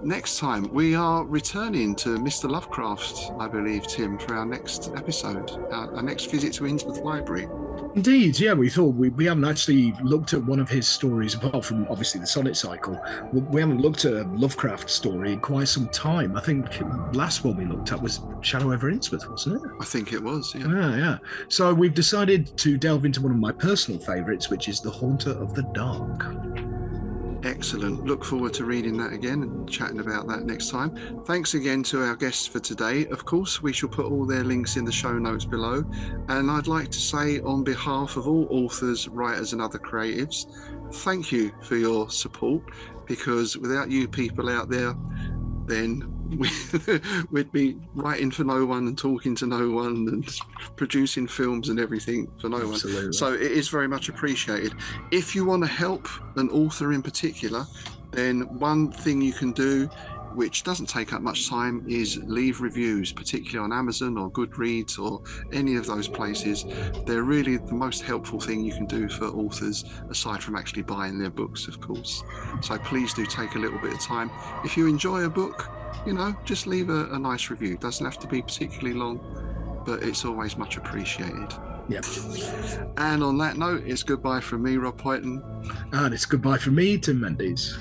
next time we are returning to Mr. Lovecraft, I believe, Tim, for our next episode, our next visit to Innsmouth Library. Indeed, yeah, we thought we haven't actually looked at one of his stories, apart from obviously the Sonnet Cycle. We haven't looked at a Lovecraft story in quite some time. I think last one we looked at was Shadow over Innsmouth, wasn't it? I think it was, yeah. Yeah. So we've decided to delve into one of my personal favourites, which is The Haunter of the Dark. Excellent. Look forward to reading that again and chatting about that next time. Thanks again to our guests for today. Of course, we shall put all their links in the show notes below. And I'd like to say, on behalf of all authors, writers and other creatives, thank you for your support, because without you people out there, then we'd be writing for no one and talking to no one and producing films and everything for no Absolutely. one. So it is very much appreciated. If you want to help an author in particular, then one thing you can do, which doesn't take up much time, is leave reviews, particularly on Amazon or Goodreads or any of those places. They're really the most helpful thing you can do for authors, aside from actually buying their books, of course. So please do take a little bit of time. If you enjoy a book, just leave a nice review. It doesn't have to be particularly long, but it's always much appreciated. Yep. And on that note, it's goodbye from me, Rob Whiten. And it's goodbye from me, Tim Mendes.